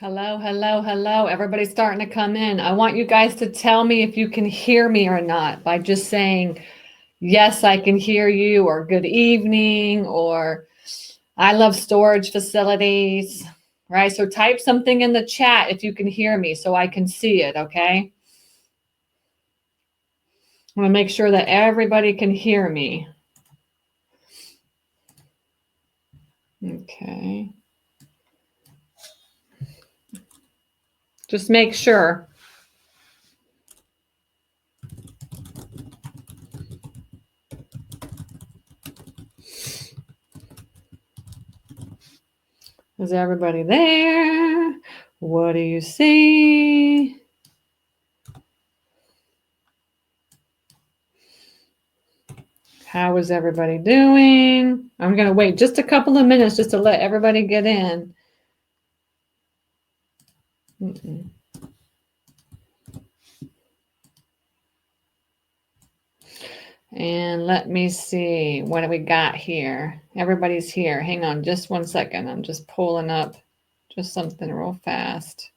Hello, hello, hello. Everybody's starting to come in. I want you guys to tell me if you can hear me or not by just saying, yes, I can hear you, or good evening, or I love storage facilities, right? So type something in the chat if you can hear me so I can see it, okay? I want to make sure that everybody can hear me. Okay. Just make sure. Is everybody there? What do you see? How is everybody doing? I'm going to wait just a couple of minutes just to let everybody get in. And let me see, what do we got here? Everybody's here. Hang on just one second. I'm just pulling up just something real fast.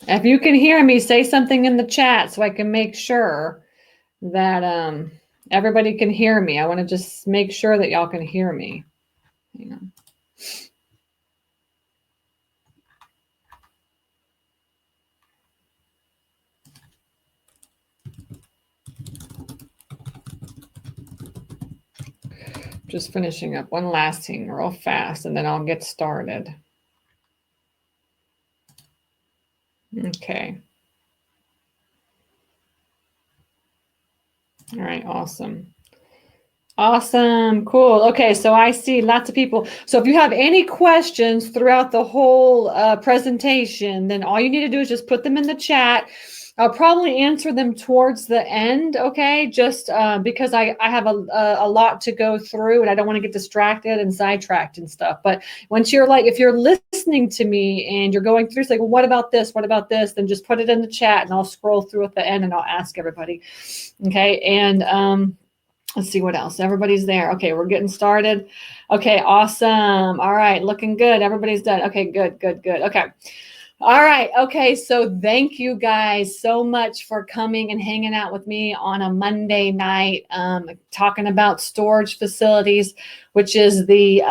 If you can hear me, say something in the chat so I can make sure that everybody can hear me. I want to just make sure that y'all can hear me. Hang on. Just finishing up one last thing real fast, and then I'll get started. Okay. All right, awesome. Awesome, cool. Okay, so I see lots of people. So if you have any questions throughout the whole presentation, then all you need to do is just put them in the chat. I'll probably answer them towards the end, okay? Just because I have a lot to go through and I don't want to get distracted and sidetracked and stuff. But once you're like, if you're listening to me and you're going through, it's like, well, what about this? What about this? Then just put it in the chat and I'll scroll through at the end and I'll ask everybody, okay? And let's see what else. Everybody's there. Okay, we're getting started. Okay, awesome. All right, looking good. Everybody's done. Okay, good, good, good. Okay. All right. Okay, so thank you guys so much for coming and hanging out with me on a Monday night, talking about storage facilities, which is the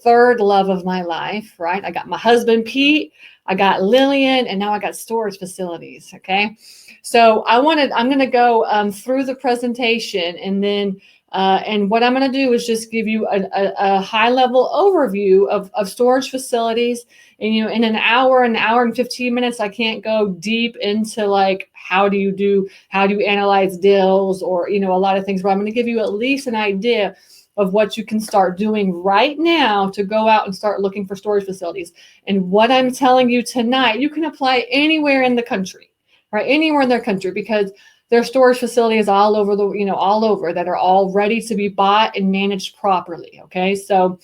third love of my life, right? I got my husband, Pete. I got Lillian, and now I got storage facilities, okay? So I'm going to go through the presentation, and then and what I'm going to do is just give you a high-level overview of storage facilities. And in an hour and 15 minutes, I can't go deep into like how do you analyze deals or a lot of things. But I'm going to give you at least an idea of what you can start doing right now to go out and start looking for storage facilities. And what I'm telling you tonight, you can apply anywhere in the country, right? Anywhere in their country, because there are storage facilities all over all over that are all ready to be bought and managed properly. Okay, so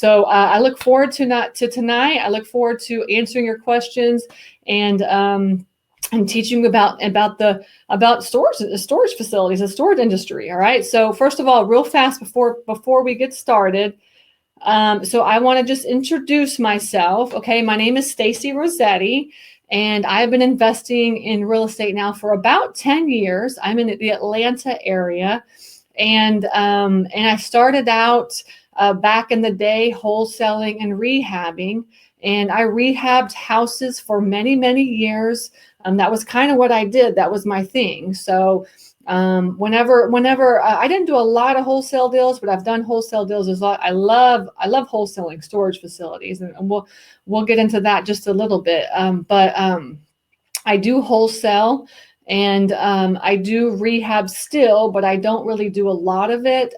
I look forward to tonight. I look forward to answering your questions and teaching you about storage facilities, the storage industry. All right. So first of all, real fast before we get started, so I want to just introduce myself. Okay, my name is Stacy Rossetti. And I've been investing in real estate now for about 10 years. I'm in the Atlanta area. And I started out back in the day wholesaling and rehabbing. And I rehabbed houses for many, many years. That was kind of what I did. That was my thing. So whenever I didn't do a lot of wholesale deals, but I've done wholesale deals a lot. I love wholesaling storage facilities, and we'll get into that just a little bit. But I do wholesale and I do rehab still, but I don't really do a lot of it.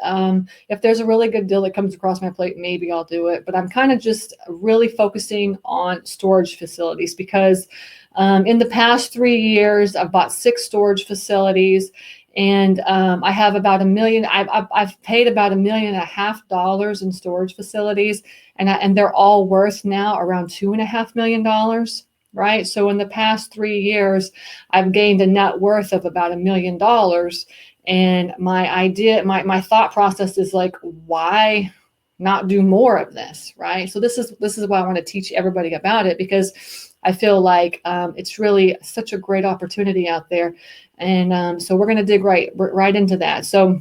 If there's a really good deal that comes across my plate, maybe I'll do it. But I'm kind of just really focusing on storage facilities because in the past 3 years, I've bought 6 storage facilities. And I have about $1 million. I've paid about $1.5 million in storage facilities, and they're all worth now around $2.5 million, right? So in the past 3 years, I've gained a net worth of about $1 million. And my thought process is like, why not do more of this, right? So this is why I want to teach everybody about it, because I feel like it's really such a great opportunity out there. And so we're going to dig right into that. So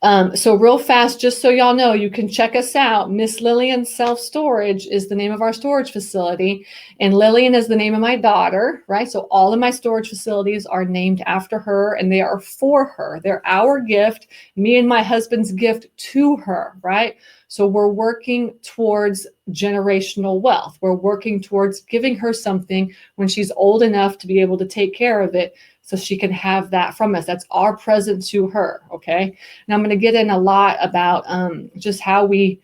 real fast, just so y'all know, you can check us out. Miss Lillian Self Storage is the name of our storage facility, and Lillian is the name of my daughter, right? So all of my storage facilities are named after her, and they are for her. They're our gift, me and my husband's gift to her, right? So we're working towards generational wealth. We're working towards giving her something when she's old enough to be able to take care of it, so she can have that from us. That's our present to her, okay? And I'm going to get in a lot about just how we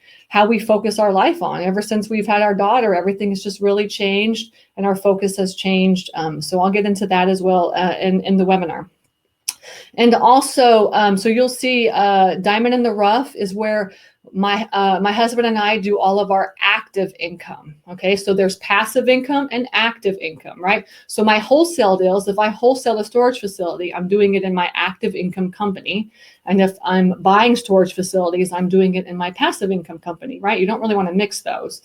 focus our life on. Ever since we've had our daughter, everything has just really changed, and our focus has changed. So I'll get into that as well in the webinar. And also, so you'll see Diamond in the Rough is where my husband and I do all of our active income. Okay, so there's passive income and active income, right? So my wholesale deals, if I wholesale a storage facility, I'm doing it in my active income company. And if I'm buying storage facilities, I'm doing it in my passive income company, right? You don't really want to mix those.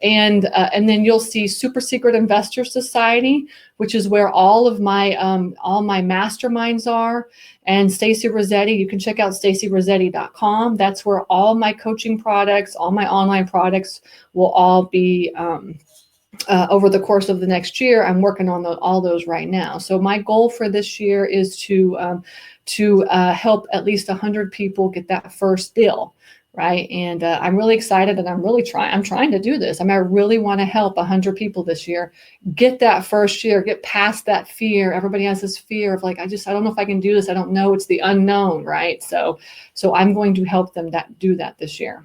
And then you'll see Super Secret Investor Society, which is where all my masterminds are. And Stacy Rossetti, you can check out stacyrossetti.com. That's where all my coaching products, all my online products will all be over the course of the next year. I'm working on all those right now. So my goal for this year is to help at least 100 people get that first deal. Right. And I'm really excited, and I'm trying to do this. I mean, I really want to help 100 people this year get that first year, get past that fear. Everybody has this fear of like, I don't know if I can do this. I don't know. It's the unknown. Right. So I'm going to help them do that this year.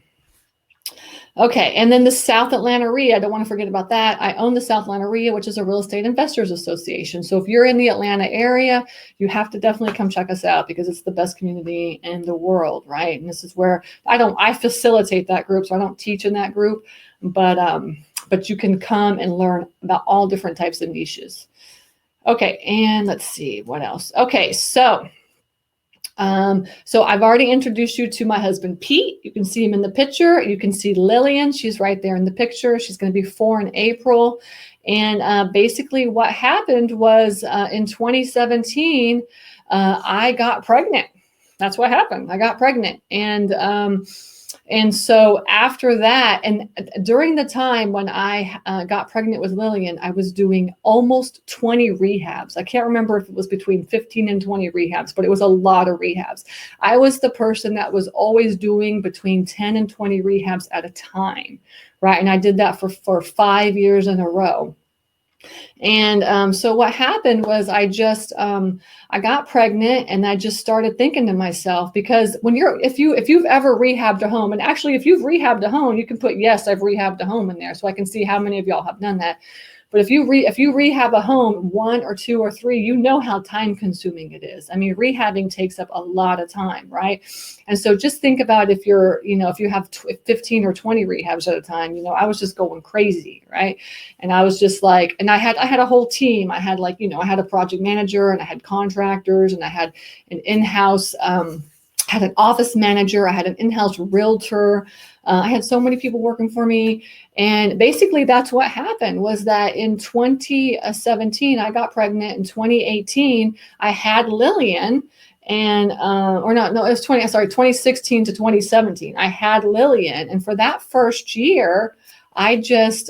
Okay, and then the South Atlanta REIA, I don't want to forget about that. I own the South Atlanta REIA, which is a real estate investors association. So if you're in the Atlanta area, you have to definitely come check us out, because it's the best community in the world, right? And this is where I facilitate that group, so I don't teach in that group, but you can come and learn about all different types of niches. Okay, and let's see what else. Okay, so I've already introduced you to my husband, Pete. You can see him in the picture. You can see Lillian. She's right there in the picture. She's going to be 4 in April. And basically what happened was in 2017, I got pregnant. That's what happened. I got pregnant. And so after that, and during the time when I got pregnant with Lillian, I was doing almost 20 rehabs. I can't remember if it was between 15 and 20 rehabs, but it was a lot of rehabs. I was the person that was always doing between 10 and 20 rehabs at a time, right? And I did that for 5 years in a row. And so what happened was I got pregnant, and I just started thinking to myself, because if you've ever rehabbed a home, and actually if you've rehabbed a home, you can put, yes, I've rehabbed a home in there, so I can see how many of y'all have done that. But if you rehab a home 1 or 2 or 3, you know how time consuming it is. I mean, rehabbing takes up a lot of time, right? And so just think about if you have 15 or 20 rehabs at a time, I was just going crazy, right? And I was just like, and I had a whole team. I had I had a project manager, and I had contractors, and I had an in-house, had an office manager, I had an in-house realtor. I had so many people working for me. And basically that's what happened, was that in 2017, I got pregnant. In 2018, I had Lillian, and, it was 2016 to 2017, I had Lillian. And for that first year, I just,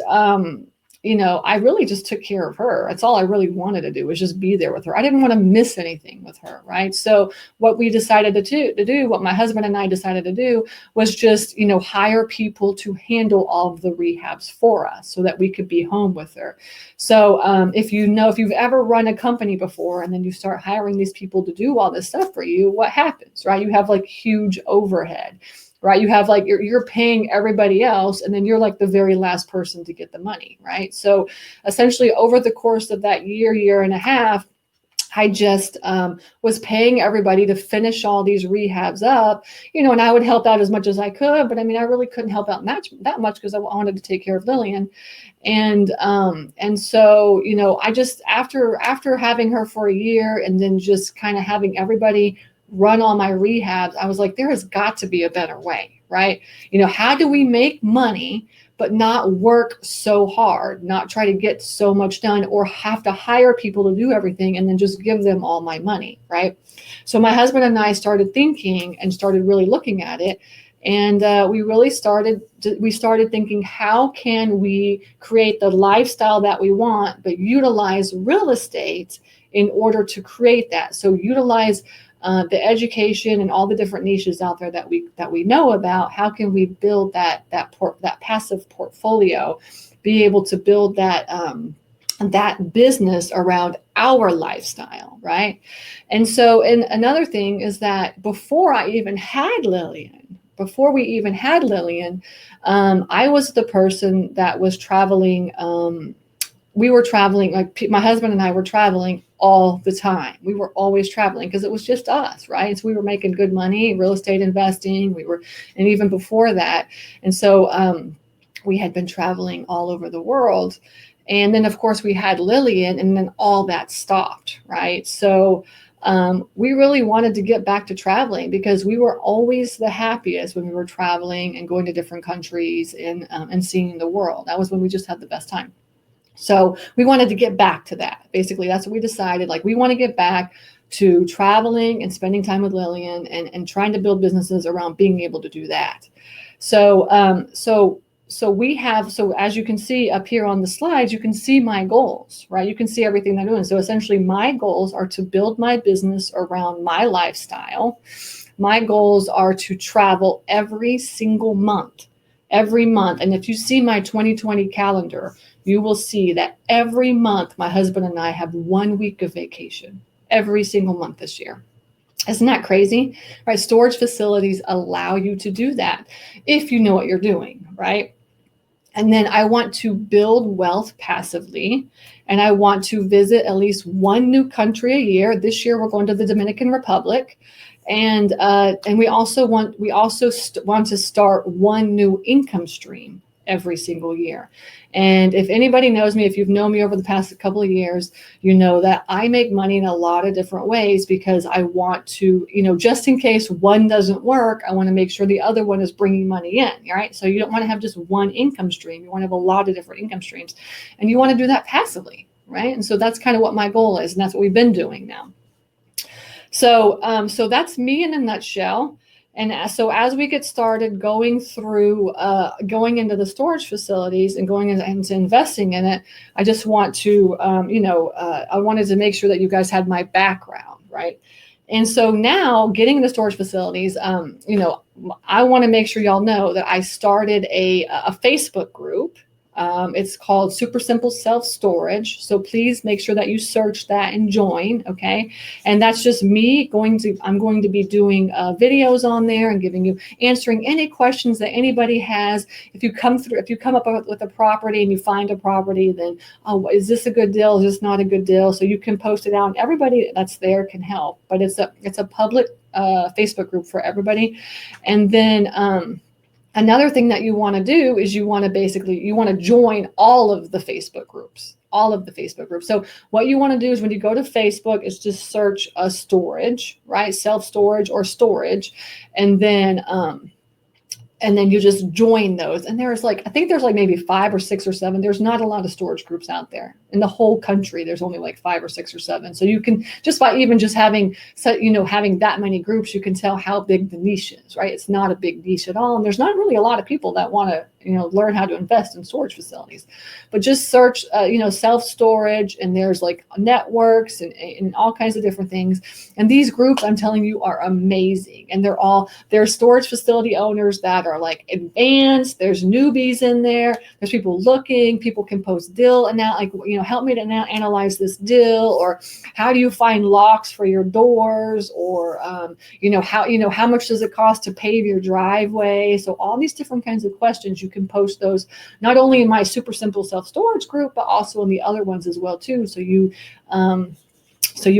I really just took care of her. That's all I really wanted to do, was just be there with her. I didn't want to miss anything with her, right? So what we decided to do, what my husband and I decided to do, was just, hire people to handle all of the rehabs for us, so that we could be home with her. So if you've ever run a company before, and then you start hiring these people to do all this stuff for you, what happens, right? You have like huge overhead. Right? You have you're paying everybody else, and then you're like the very last person to get the money, right? So essentially over the course of that year and a half, I just was paying everybody to finish all these rehabs up, and I would help out as much as I could, but I mean, I really couldn't help out that much, because I wanted to take care of Lillian. And so, I just, after having her for a year, and then just kind of having everybody run all my rehabs, I was like, there has got to be a better way, right? How do we make money but not work so hard, not try to get so much done or have to hire people to do everything and then just give them all my money, right? So my husband and I started thinking and started really looking at it. And we started thinking, how can we create the lifestyle that we want, but utilize real estate in order to create that? So utilize the education and all the different niches out there that we know about. How can we build that passive portfolio, be able to build that business around our lifestyle, right? And so, and another thing is that before we even had Lillian, I was the person that was traveling. We were traveling, like my husband and I were traveling all the time. We were always traveling because it was just us, right? And so we were making good money, real estate investing. And even before that. And so we had been traveling all over the world. And then, of course, we had Lillian, and then all that stopped, right? So we really wanted to get back to traveling because we were always the happiest when we were traveling and going to different countries and seeing the world. That was when we just had the best time. So we wanted to get back to that. Basically, that's what we decided. Like, we want to get back to traveling and spending time with Lillian and trying to build businesses around being able to do that. So as you can see up here on the slides, you can see my goals, right? You can see everything I'm doing. So essentially my goals are to build my business around my lifestyle. My goals are to travel every single month, every month. And if you see my 2020 calendar, you will see that every month my husband and I have 1 week of vacation every single month this year. Isn't that crazy? Right? Storage facilities allow you to do that if you know what you're doing, right? And then I want to build wealth passively, and I want to visit at least one new country a year. This year we're going to the Dominican Republic, and we also want to start one new income stream every single year. And if anybody knows me, if you've known me over the past couple of years, you know that I make money in a lot of different ways because I want to, just in case one doesn't work, I want to make sure the other one is bringing money in, right? So you don't want to have just one income stream. You want to have a lot of different income streams, and you want to do that passively, right? And so that's kind of what my goal is, and that's what we've been doing now. So that's me in a nutshell. And so as we get started going into the storage facilities and going into investing in it, I just want to, I wanted to make sure that you guys had my background, right? And so now getting into storage facilities, I want to make sure y'all know that I started a Facebook group. It's called Super Simple Self Storage. So please make sure that you search that and join. Okay. And that's just me I'm going to be doing videos on there and answering any questions that anybody has. If you come up with a property and you find a property, then, is this a good deal? Is this not a good deal? So you can post it out and everybody that's there can help, but it's a public Facebook group for everybody. And then, another thing that you want to do is you want to join all of the Facebook groups. So what you want to do is when you go to Facebook is just search a storage, right? Self-storage or storage. And then you just join those. And I think there's maybe 5 or 6 or 7. There's not a lot of storage groups out there in the whole country. There's only 5 or 6 or 7. So you can just by even just having that many groups, you can tell how big the niche is, right? It's not a big niche at all. And there's not really a lot of people that want to, learn how to invest in storage facilities, but just search, self-storage, and there's networks and all kinds of different things. And these groups, I'm telling you, are amazing. And they're storage facility owners that are advanced. There's newbies in there. There's people looking. People can post deal and now help me to now analyze this deal, or how do you find locks for your doors, or how much does it cost to pave your driveway? So all these different kinds of questions, you can post those not only in my Super Simple Self-Storage group, but also in the other ones as well too. So you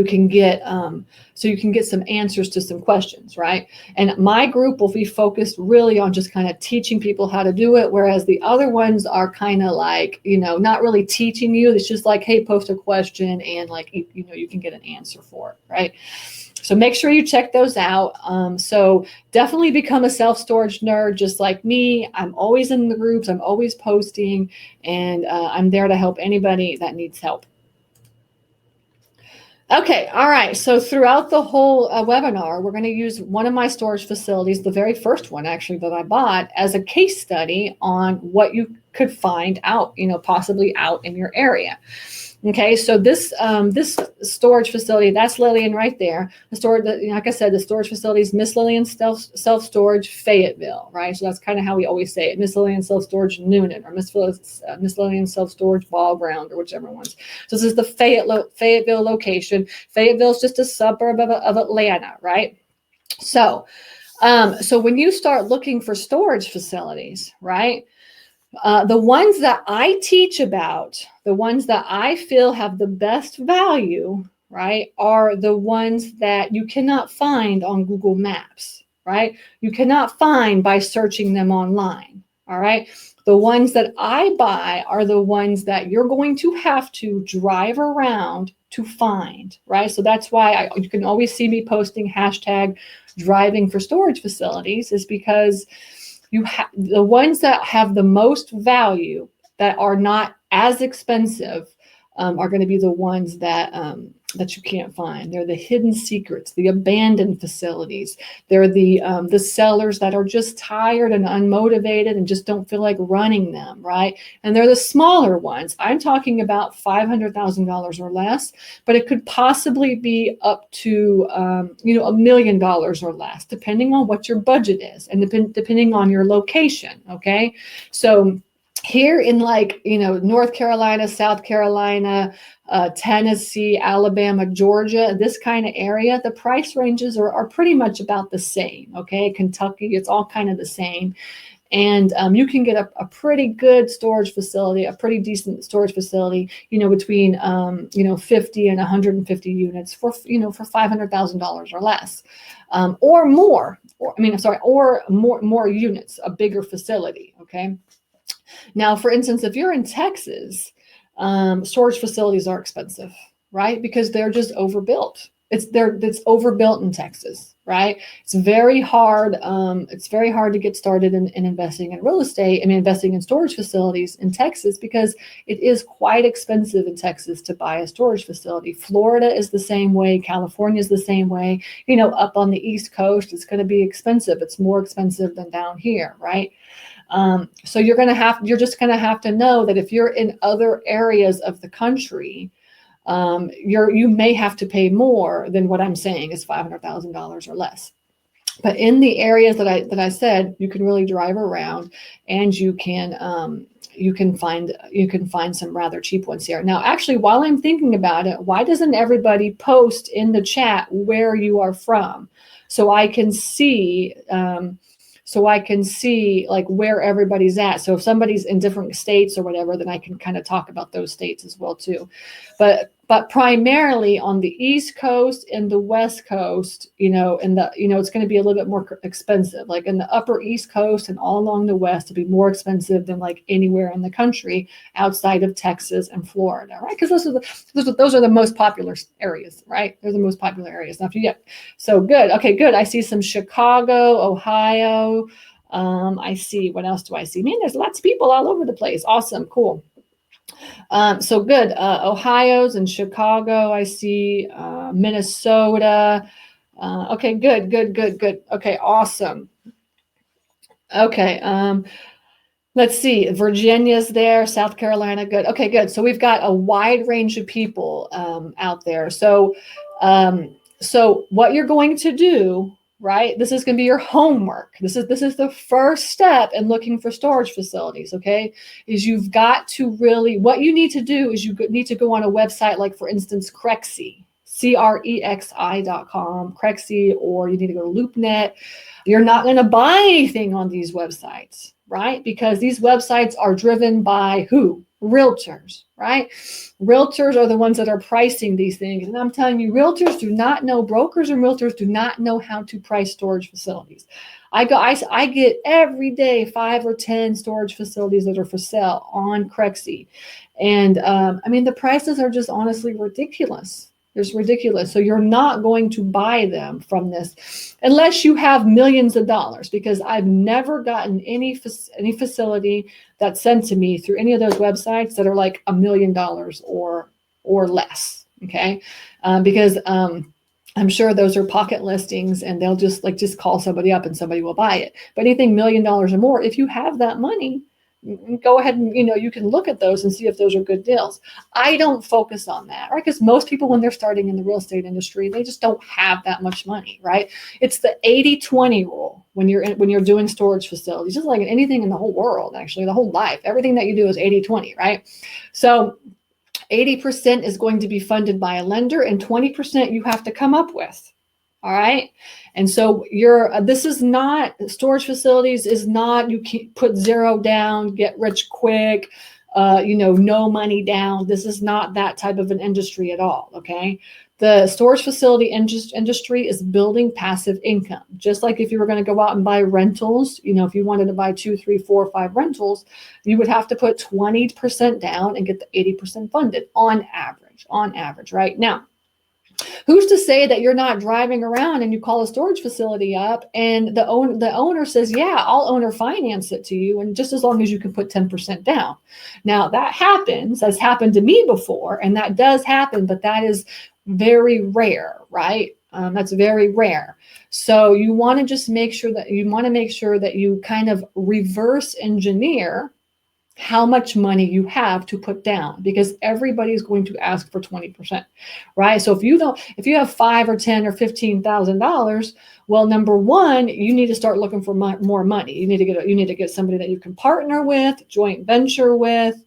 can get some answers to some questions, right? And my group will be focused really on just kind of teaching people how to do it, whereas the other ones are kind of not really teaching you. It's just hey, post a question and you can get an answer for it, right? So make sure you check those out. So definitely become a self-storage nerd just like me. I'm always in the groups. I'm always posting, and I'm there to help anybody that needs help. Okay, all right. So throughout the whole webinar, we're going to use one of my storage facilities, the very first one actually that I bought, as a case study on what you could find out, possibly out in your area. Okay, so this storage facility, that's Lillian right there. Like I said, the storage facility is Miss Lillian Self-Storage Fayetteville, right? So that's kind of how we always say it, Miss Lillian Self-Storage Noonan, or Miss Lillian Self-Storage Ball Ground, or whichever ones. So this is the Fayetteville location. Fayetteville is just a suburb of Atlanta, right? So, so when you start looking for storage facilities, right? The ones that I teach about, the ones that I feel have the best value, right, are the ones that you cannot find on Google Maps, right? You cannot find by searching them online, all right? The ones that I buy are the ones that you're going to have to drive around to find, right? So that's why you can always see me posting hashtag driving for storage facilities, is because the ones that have the most value, that are not as expensive, are going to be the ones that you can't find. They're the hidden secrets, the abandoned facilities. They're the sellers that are just tired and unmotivated and just don't feel like running them, right? And they're the smaller ones. I'm talking about $500,000 or less, but it could possibly be up to $1 million or less, depending on what your budget is and depending on your location. Okay, so here in North Carolina, South Carolina, Tennessee, Alabama, Georgia, this kind of area, the price ranges are pretty much about the same. Okay, Kentucky, it's all kind of the same. And you can get a pretty good storage facility, a pretty decent storage facility, between 50 and 150 units for $500,000 or less, or more, or more units, a bigger facility. Okay. Now, for instance, if you're in Texas, storage facilities are expensive, right? Because they're just overbuilt. It's overbuilt in Texas, right? It's very hard. It's very hard to get started in investing in real estate. Investing in storage facilities in Texas, because it is quite expensive in Texas to buy a storage facility. Florida is the same way. California is the same way. Up on the East Coast, it's going to be expensive. It's more expensive than down here, right? So you're just going to have to know that if you're in other areas of the country, you may have to pay more than what I'm saying is $500,000 or less. But in the areas that I said, you can really drive around, and you can find some rather cheap ones here. Now, actually, while I'm thinking about it, why doesn't everybody post in the chat where you are from, so I can see like where everybody's at. So if somebody's in different states or whatever, then I can kind of talk about those states as well too. But primarily on the East Coast and the West Coast, it's going to be a little bit more expensive. Like in the upper East Coast and all along the West, it'll be more expensive than like anywhere in the country outside of Texas and Florida, right? Because those are the most popular areas, right? They're the most popular areas. Now, so good. Okay, good. I see some Chicago, Ohio. I see, what else do I see? Man, there's lots of people all over the place. Awesome, cool. So good. Ohio's and Chicago. I see Minnesota. Okay, good. Okay, awesome. Okay. Let's see. Virginia's there. South Carolina. Good. Okay, good. So we've got a wide range of people out there. So what you're going to do, right? This is going to be your homework. This is the first step in looking for storage facilities, okay? Is you've got to what you need to do is you need to go on a website like, for instance, Crexi, CREXI.com, Crexi, or you need to go to LoopNet. You're not going to buy anything on these websites, right? Because these websites are driven by who? Realtors, right? Realtors are the ones that are pricing these things. And I'm telling you, realtors do not know, brokers and realtors do not know how to price storage facilities. I get every day 5 or 10 storage facilities that are for sale on Crexi. And the prices are just honestly ridiculous. It's ridiculous. So you're not going to buy them from this unless you have millions of dollars, because I've never gotten any facility that's sent to me through any of those websites that are like $1 million or less. Okay. Because I'm sure those are pocket listings and they'll just call somebody up and somebody will buy it. But anything $1 million or more, if you have that money, go ahead and, you can look at those and see if those are good deals. I don't focus on that, right? Because most people, when they're starting in the real estate industry, they just don't have that much money, right? It's the 80-20 rule when you're doing storage facilities, just like anything in the whole world, actually, the whole life. Everything that you do is 80-20, right? So 80% is going to be funded by a lender and 20% you have to come up with. All right. And so this is not, storage facilities is not, you can't put zero down, get rich quick, no money down. This is not that type of an industry at all. Okay. The storage facility industry is building passive income. Just like if you were going to go out and buy rentals, if you wanted to buy 2, 3, 4, 5 rentals, you would have to put 20% down and get the 80% funded on average, right? Now, who's to say that you're not driving around and you call a storage facility up and the owner says, yeah, I'll owner finance it to you, and just as long as you can put 10% down. Now that has happened to me before, and that does happen, but that is very rare, right? That's very rare. So you want to just make sure that you kind of reverse engineer how much money you have to put down, because everybody's going to ask for 20%, right? So if you have $5 or $10 or $15,000, well, number one, you need to start looking for more money. You need to get somebody that you can partner with, joint venture with,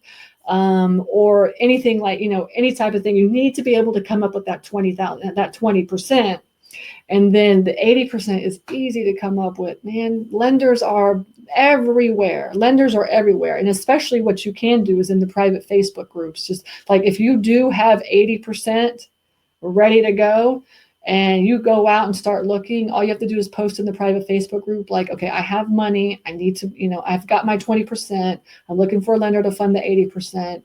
or anything like, any type of thing. You need to be able to come up with that 20%. And then the 80% is easy to come up with. Man, lenders are everywhere. And especially what you can do is in the private Facebook groups. Just like if you do have 80% ready to go and you go out and start looking, all you have to do is post in the private Facebook group, like, okay, I have money. I need to, I've got my 20%. I'm looking for a lender to fund the 80%.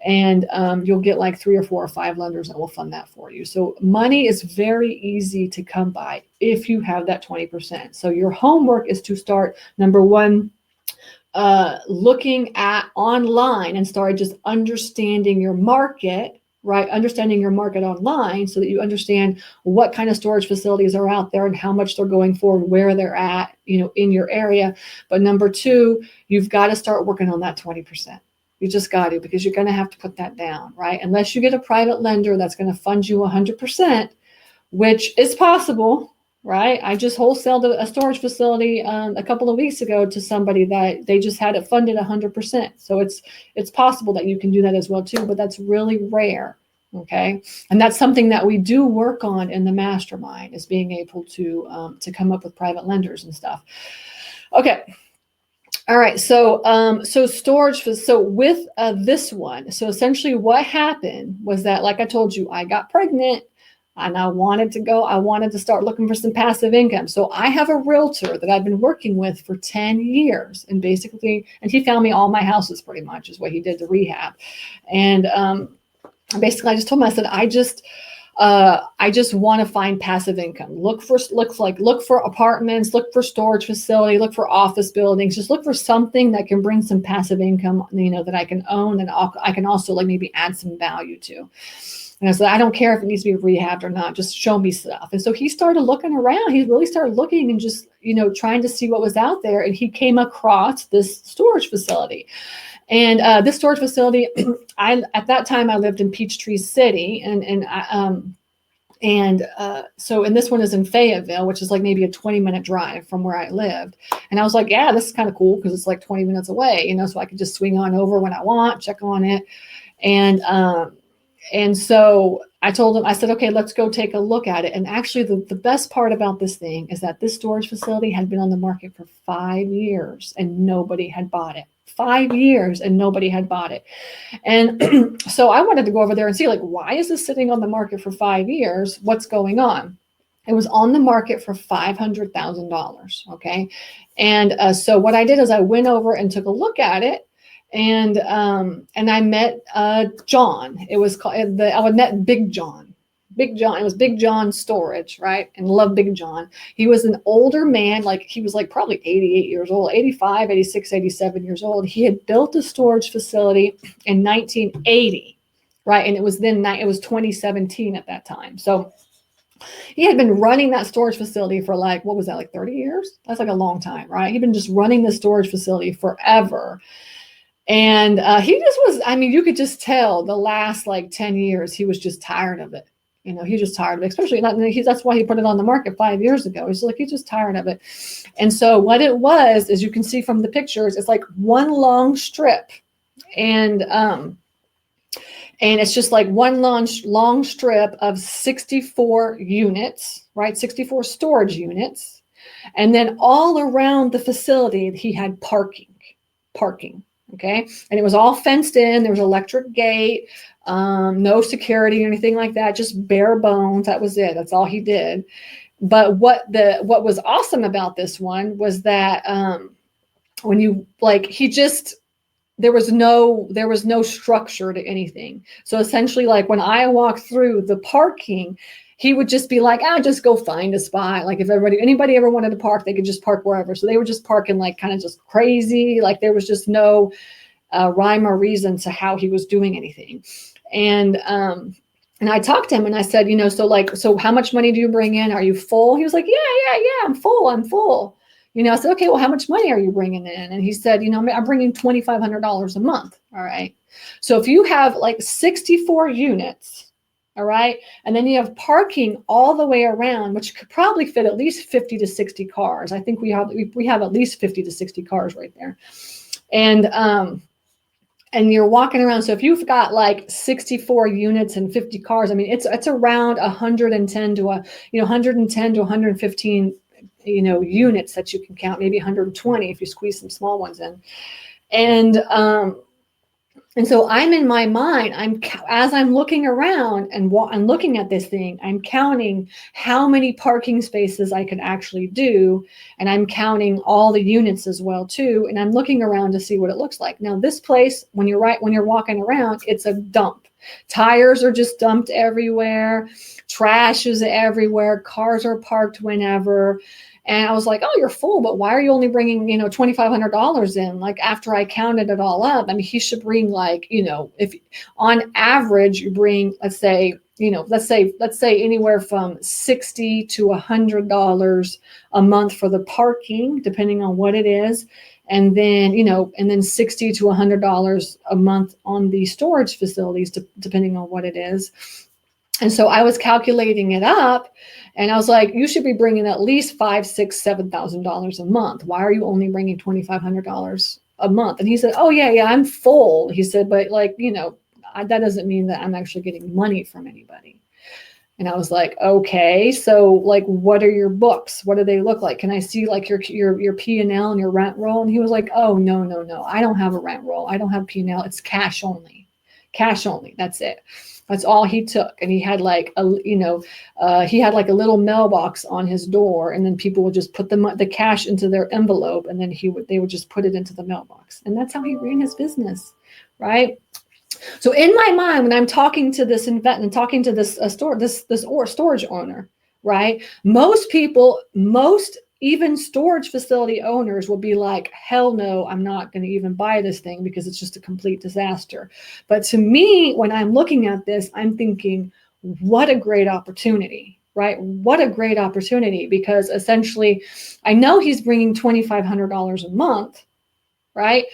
And you'll get like 3 or 4 or 5 lenders that will fund that for you. So money is very easy to come by if you have that 20%. So your homework is to start, number one, looking at online and start just understanding your market, right? Understanding your market online so that you understand what kind of storage facilities are out there and how much they're going for, where they're at, in your area. But number two, you've got to start working on that 20%. You just got to, because you're going to have to put that down, right? Unless you get a private lender that's going to fund you 100%, which is possible, right? I just wholesaled a storage facility a couple of weeks ago to somebody that they just had it funded 100%. So it's possible that you can do that as well too, but that's really rare, okay? And that's something that we do work on in the mastermind, is being able to come up with private lenders and stuff. Okay. All right, so with this one, so essentially what happened was that, like I told you, I got pregnant and I wanted to start looking for some passive income. So I have a realtor that I've been working with for 10 years, and he found me all my houses pretty much, is what he did to rehab. And basically I just told him, I said, I just want to find passive income. Look for apartments, look for storage facility, look for office buildings, just look for something that can bring some passive income, that I can own, and I can also like maybe add some value to. And I said, I don't care if it needs to be rehabbed or not, just show me stuff. And so he started looking around. He really started looking and just, trying to see what was out there. And he came across this storage facility. And this storage facility, at that time I lived in Peachtree City, and this one is in Fayetteville, which is like maybe a 20-minute drive from where I lived. And I was like, yeah, this is kind of cool because it's like 20 minutes away, so I could just swing on over when I want, check on it. And so I told him, I said, okay, let's go take a look at it. And actually the best part about this thing is that this storage facility had been on the market for 5 years and nobody had bought it. 5 years and nobody had bought it. And so I wanted to go over there and see, like, why is this sitting on the market for 5 years? What's going on? It was on the market for $500,000. Okay. And so what I did is I went over and took a look at it. And I met John. It was called I met Big John. Big John. It was Big John Storage, right? And love Big John. He was an older man, like he was like probably 88 years old, 85, 86, 87 years old. He had built a storage facility in 1980, right? And it was 2017 at that time. So he had been running that storage facility for like, what was that, like 30 years? That's like a long time, right? He'd been just running the storage facility forever. And he just was, I mean, you could just tell the last like 10 years, he was just tired of it. You know, he's just tired of it, especially that's why he put it on the market 5 years ago. He's just tired of it. And so what it was, as you can see from the pictures, it's like one long strip. And it's just like one long strip of 64 units, right? 64 storage units. And then all around the facility, he had parking. Okay. And it was all fenced in. There was electric gate, no security or anything like that, just bare bones. That was it. That's all he did. But what was awesome about this one was that when you like, there was no structure to anything. So essentially, like when I walked through the parking, he would just be like, just go find a spot. Like if anybody ever wanted to park, they could just park wherever. So they were just parking like kind of just crazy. Like there was just no rhyme or reason to how he was doing anything. And I talked to him and I said, so how much money do you bring in? Are you full? He was like, yeah, I'm full. I said, okay, well, how much money are you bringing in? And he said, I'm bringing $2,500 a month. All right. So if you have like 64 units, all right, and then you have parking all the way around, which could probably fit at least 50 to 60 cars. I think we have at least 50 to 60 cars right there. And you're walking around. So if you've got like 64 units and 50 cars, I mean, it's around 110 to 115 units that you can count, maybe 120 if you squeeze some small ones in. And so I'm in my mind, as I'm looking around and I'm looking at this thing, I'm counting how many parking spaces I could actually do. And I'm counting all the units as well too. And I'm looking around to see what it looks like. Now this place, when you're walking around, it's a dump. Tires are just dumped everywhere. Trash is everywhere. Cars are parked whenever. And I was like, oh, you're full, but why are you only bringing, $2,500 in? Like after I counted it all up, I mean, he should bring like, if on average you bring, let's say anywhere from $60 to $100 a month for the parking, depending on what it is. And then, $60 to $100 a month on the storage facilities, depending on what it is. And so I was calculating it up and I was like, you should be bringing at least $5,000, $6,000, $7,000 a month. Why are you only bringing $2,500 a month? And he said, oh yeah, I'm full. He said, but that doesn't mean that I'm actually getting money from anybody. And I was like, okay, so like, what are your books? What do they look like? Can I see like your P&L and your rent roll? And he was like, oh, no. I don't have a rent roll. I don't have P&L. It's cash only. That's it. That's all he took. And he had like a little mailbox on his door, and then people would just put the cash into their envelope, and then they would just put it into the mailbox. And that's how he ran his business, right? So in my mind, when I'm talking to this storage owner, right? Most even storage facility owners will be like, hell no, I'm not going to even buy this thing because it's just a complete disaster. But to me, when I'm looking at this, I'm thinking, what a great opportunity, right? What a great opportunity, because essentially I know he's bringing $2,500 a month, right?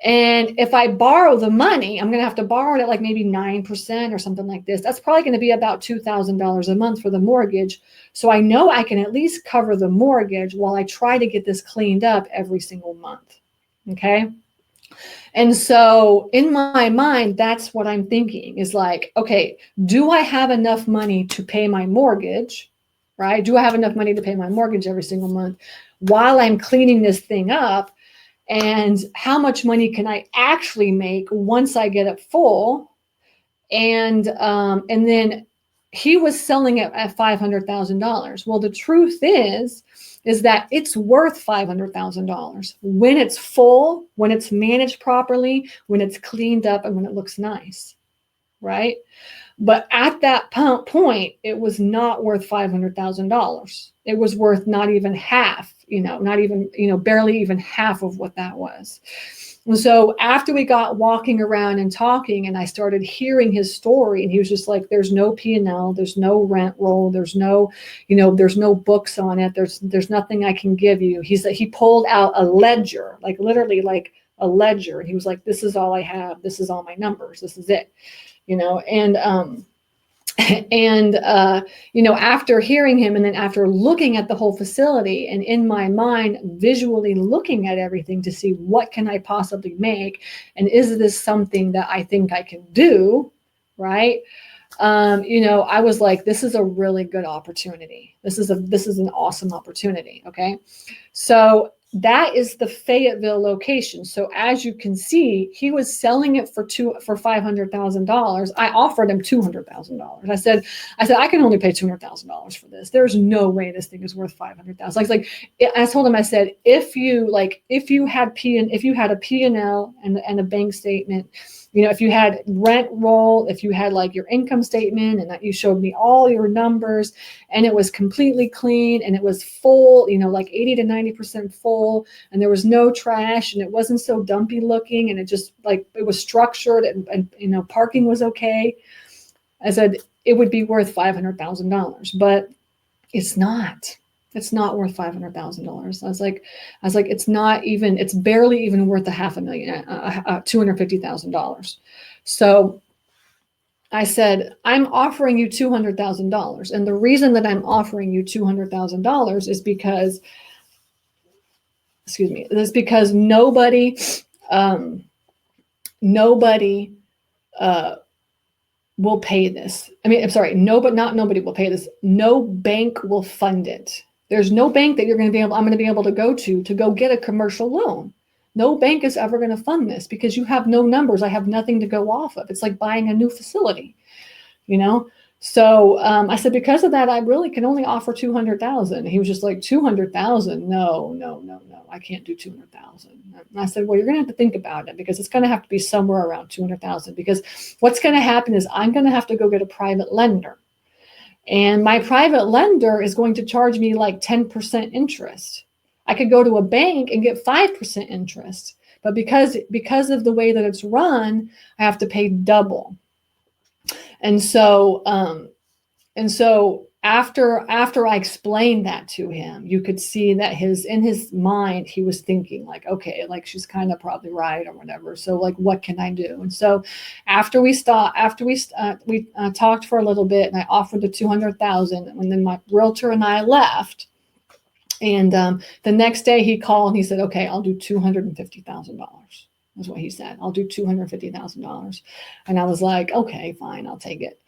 And if I borrow the money, I'm going to have to borrow it at like maybe 9% or something like this. That's probably going to be about $2,000 a month for the mortgage. So I know I can at least cover the mortgage while I try to get this cleaned up every single month. Okay. And so in my mind, that's what I'm thinking is like, okay, do I have enough money to pay my mortgage? Right? Do I have enough money to pay my mortgage every single month while I'm cleaning this thing up? And how much money can I actually make once I get it full? And then he was selling it at $500,000. Well, the truth is that it's worth $500,000 when it's full, when it's managed properly, when it's cleaned up, and when it looks nice, right? But at that point, it was not worth $500,000. It was worth not even half, not even, barely even half of what that was. And so after we got walking around and talking, and I started hearing his story, and he was just like, there's no P&L, there's no rent roll, there's no, there's no books on it. There's nothing I can give you. He pulled out a ledger, like literally like a ledger. And he was like, this is all I have. This is all my numbers. This is it, and after hearing him, and then after looking at the whole facility, and in my mind visually looking at everything to see what can I possibly make, and is this something that I think I can do, right? I was like, this is a really good opportunity. This is an awesome opportunity. Okay, so that is the Fayetteville location. So as you can see, he was selling it for $500,000. I offered him $200,000. I said, I can only pay $200,000 for this. There's no way this thing is worth $500,000. I told him, I said, if you had a P&L and a bank statement, if you had rent roll, if you had like your income statement, and that you showed me all your numbers, and it was completely clean, and it was full, like 80 to 90% full, and there was no trash, and it wasn't so dumpy looking, and it just like, it was structured, and parking was okay. I said, it would be worth $500,000, but it's not. It's not worth $500,000. I was like, it's barely even worth $250,000. So I said, I'm offering you $200,000. And the reason that I'm offering you $200,000 is because, nobody will pay this. Not nobody will pay this. No bank will fund it. There's no bank that I'm going to be able to go get a commercial loan. No bank is ever going to fund this because you have no numbers. I have nothing to go off of. It's like buying a new facility, So I said, because of that, I really can only offer $200,000. He was just like, $200,000? No, I can't do $200,000. And I said, well, you're going to have to think about it, because it's going to have to be somewhere around $200,000, because what's going to happen is I'm going to have to go get a private lender. And my private lender is going to charge me like 10% interest. I could go to a bank and get 5% interest, but because of the way that it's run, I have to pay double. And so after I explained that to him, you could see that in his mind, he was thinking like, okay, like she's kind of probably right or whatever. So like, what can I do? And so after we talked for a little bit, and I offered the $200,000, and then my realtor and I left. And the next day he called and he said, okay, I'll do $250,000. That's what he said. I'll do $250,000. And I was like, okay, fine, I'll take it.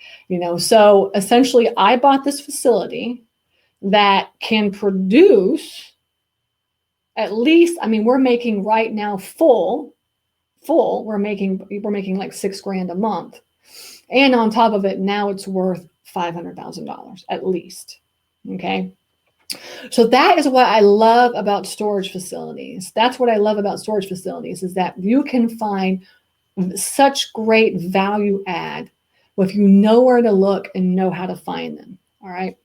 So essentially I bought this facility that can produce at least, we're making right now full, we're making like $6,000 a month. And on top of it, now it's worth $500,000 at least. Okay. So that is what I love about storage facilities. That's what I love about storage facilities, is that you can find such great value add if you know where to look and know how to find them. All right.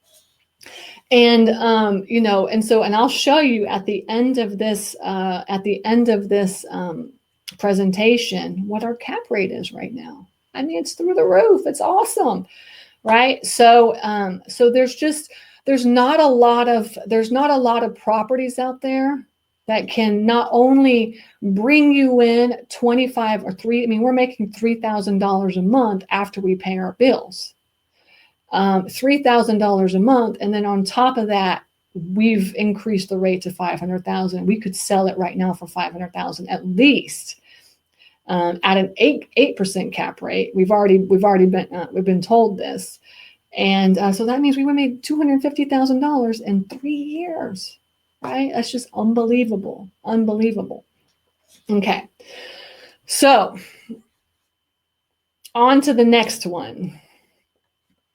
And, and I'll show you at the end of this, presentation, what our cap rate is right now. It's through the roof. It's awesome. Right. So there's not a lot of properties out there that can not only bring you in 25 or three. We're making $3,000 a month after we pay our bills, $3,000 a month. And then on top of that, we've increased the rate to $500,000. We could sell it right now for $500,000 at least, at an 8% cap rate. We've been told this. And so that means we made $250,000 in 3 years, right? That's just unbelievable. Okay. So on to the next one.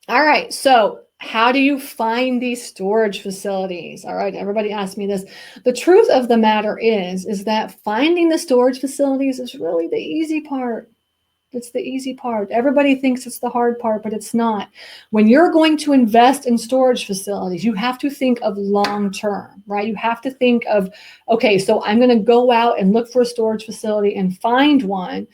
All right. So how do you find these storage facilities? All right. Everybody asked me this. The truth of the matter is that finding the storage facilities is really the easy part. It's the easy part. Everybody thinks it's the hard part, but it's not. When you're going to invest in storage facilities, you have to think of long term, right? You have to think of, okay, so I'm going to go out and look for a storage facility and find one,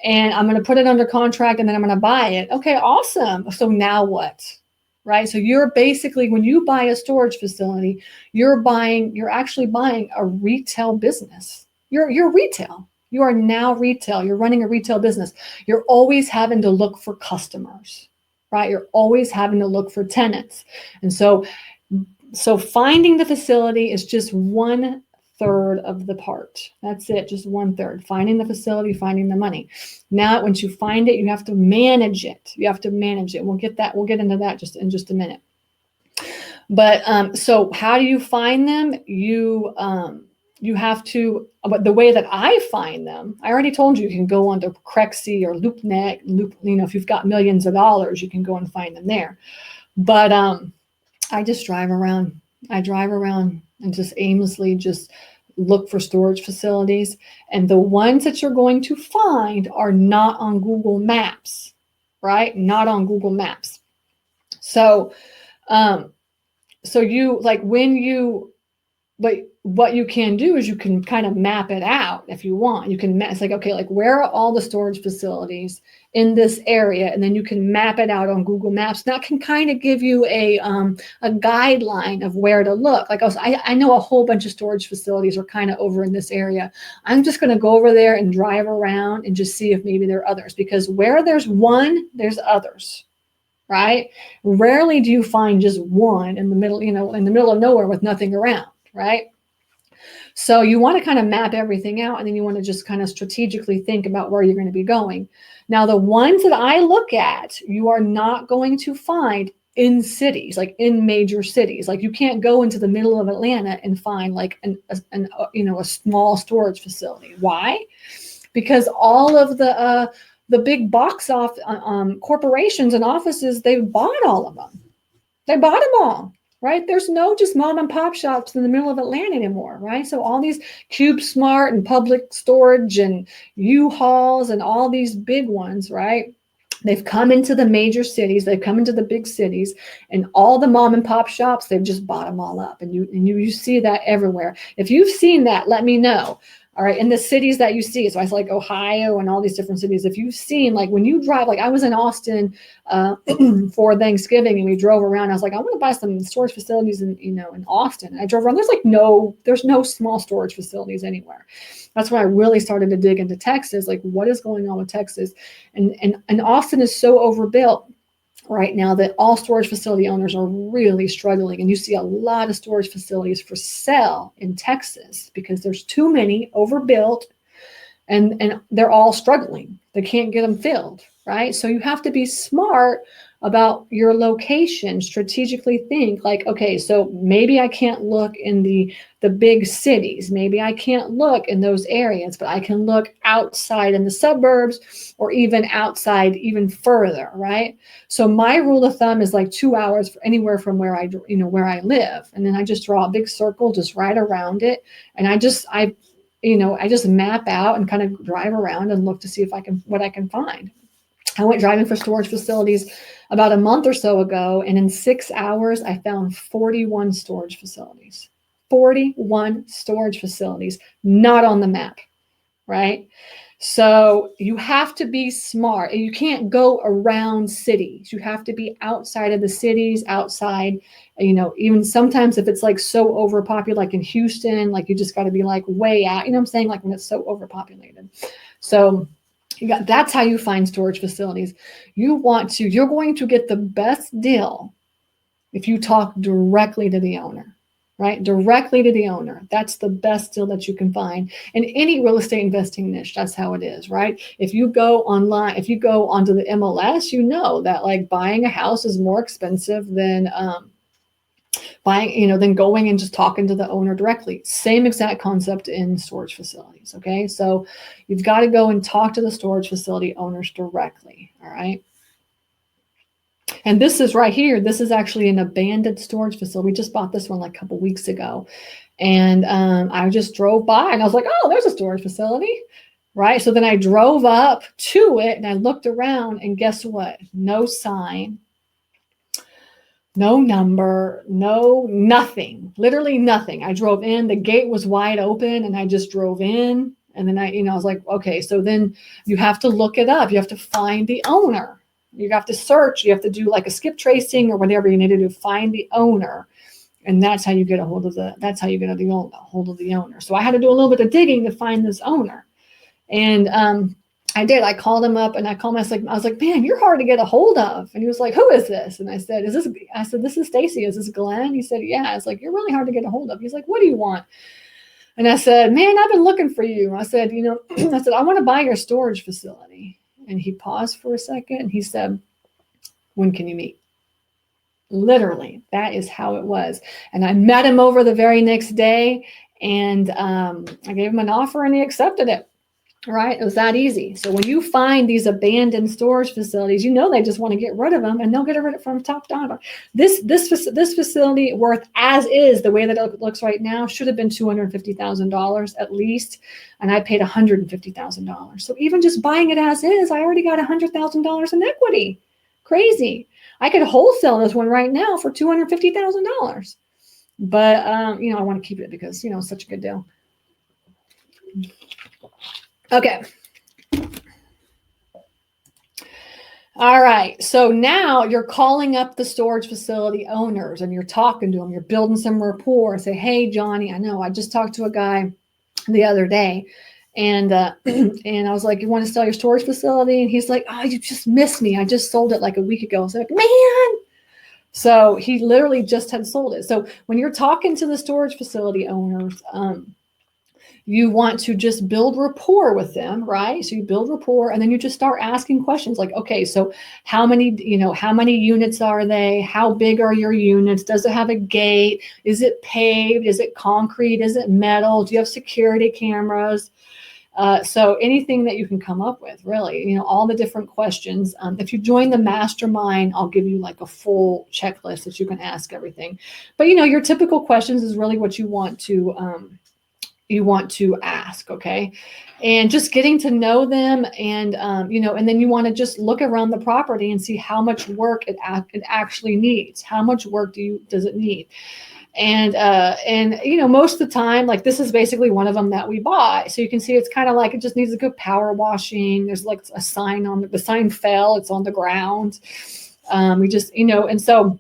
and I'm going to put it under contract, and then I'm going to buy it. Okay, awesome. So now what? Right? So you're basically, when you buy a storage facility, you're actually buying a retail business. You're retail. You are now retail. You're running a retail business. You're always having to look for customers, right? You're always having to look for tenants. And so finding the facility is just 1/3 of the part. That's it, just 1/3. Finding the facility, finding the money. Now, once you find it, you have to manage it. You have to manage it. We'll get into that just in just a minute. But so how do you find them? You have to, but the way that I find them, I already told you, you can go onto Crexy or LoopNet. If you've got millions of dollars, you can go and find them there. But I just drive around. I drive around and just aimlessly just look for storage facilities. And the ones that you're going to find are not on Google Maps, right? Not on Google Maps. So, but what you can do is you can kind of map it out if you want. It's like, okay, like where are all the storage facilities in this area? And then you can map it out on Google Maps. That can kind of give you a guideline of where to look. Like I know a whole bunch of storage facilities are kind of over in this area. I'm just going to go over there and drive around and just see if maybe there are others, because where there's one, there's others. Right? Rarely do you find just one in the middle, in the middle of nowhere with nothing around. Right? So you want to kind of map everything out, and then you want to just kind of strategically think about where you're going to be going. Now, the ones that I look at, you are not going to find in cities, like in major cities. Like you can't go into the middle of Atlanta and find like a small storage facility. Why? Because all of the big box off corporations and offices, they've bought all of them. They bought them all. Right? There's no just mom and pop shops in the middle of Atlanta anymore, right? So all these CubeSmart and Public Storage and U-Hauls and all these big ones, right? They've come into the major cities, they've come into the big cities, and all the mom and pop shops, they've just bought them all up. And you see that everywhere. If you've seen that, let me know. All right, in the cities that you see, so I like Ohio and all these different cities. If you've seen, like when you drive, like I was in Austin for Thanksgiving, and we drove around. I was like, I want to buy some storage facilities in Austin. And I drove around. There's no small storage facilities anywhere. That's when I really started to dig into Texas. Like, what is going on with Texas? And Austin is so overbuilt right now that all storage facility owners are really struggling. And you see a lot of storage facilities for sale in Texas because there's too many overbuilt, and they're all struggling. They can't get them filled, right? So you have to be smart about your location, strategically think like, okay, so maybe I can't look in the big cities. Maybe I can't look in those areas, but I can look outside in the suburbs or even outside even further, right? So my rule of thumb is like 2 hours anywhere from where I live. And then I just draw a big circle just right around it. And I just map out and kind of drive around and look to see what I can find. I went driving for storage facilities about a month or so ago, and in 6 hours, I found 41 storage facilities. 41 storage facilities, not on the map, right? So you have to be smart. You can't go around cities. You have to be outside of the cities, outside, even sometimes if it's like so overpopulated, like in Houston, like you just got to be like way out, what I'm saying? Like when it's so overpopulated. So that's how you find storage facilities. You're going to get the best deal if you talk directly to the owner, right? Directly to the owner. That's the best deal that you can find in any real estate investing niche. That's how it is, right? If you go online, if you go onto the MLS, you know that like buying a house is more expensive than than going and just talking to the owner directly. Same exact concept in storage facilities. Okay. So you've got to go and talk to the storage facility owners directly. All right. And this is right here. This is actually an abandoned storage facility. We just bought this one like a couple weeks ago. And I just drove by and I was like, oh, there's a storage facility. right? So then I drove up to it and I looked around, and guess what? No sign, no number, no nothing, literally nothing. I drove in, the gate was wide open, and I just drove in. And then I was like, okay, so then you have to look it up. You have to find the owner. You have to search. You have to do like a skip tracing or whatever you need to do, find the owner. And that's how you get a hold of the owner. So I had to do a little bit of digging to find this owner. And I did. I called him up and I called him. I was like, man, you're hard to get a hold of. And he was like, who is this? And I said, this is Stacy. Is this Glenn? He said, yeah. I was like, you're really hard to get a hold of. He's like, what do you want? And I said, man, I've been looking for you. I said, I want to buy your storage facility. And he paused for a second and he said, when can you meet? Literally, that is how it was. And I met him over the very next day, and I gave him an offer and he accepted it. Right? It was that easy. So when you find these abandoned storage facilities, they just want to get rid of them, and they'll get rid of it from top down. This facility, worth as is, the way that it looks right now, should have been $250,000 at least, and I paid $150,000. So even just buying it as is, I already got $100,000 in equity. Crazy. I could wholesale this one right now for $250,000, but I want to keep it because it's such a good deal. Okay. All right. So now you're calling up the storage facility owners and you're talking to them. You're building some rapport. Say, hey, Johnny, I know I just talked to a guy the other day, and and I was like, you want to sell your storage facility? And he's like, oh, you just missed me. I just sold it like a week ago. I was like, man. So he literally just had sold it. So when you're talking to the storage facility owners, you want to just build rapport with them, right? So you build rapport and then you just start asking questions like, okay, so how many units are they? How big are your units? Does it have a gate? Is it paved? Is it concrete? Is it metal? Do you have security cameras? So anything that you can come up with, really, all the different questions. If you join the mastermind, I'll give you like a full checklist that you can ask everything. But, your typical questions is really what you want to ask, okay? And just getting to know them, and and then you want to just look around the property and see how much work it actually needs. How much work does it need? And most of the time, like this is basically one of them that we bought. So you can see it's kind of like it just needs a good power washing. There's like a sign on the sign fell. It's on the ground. We just and so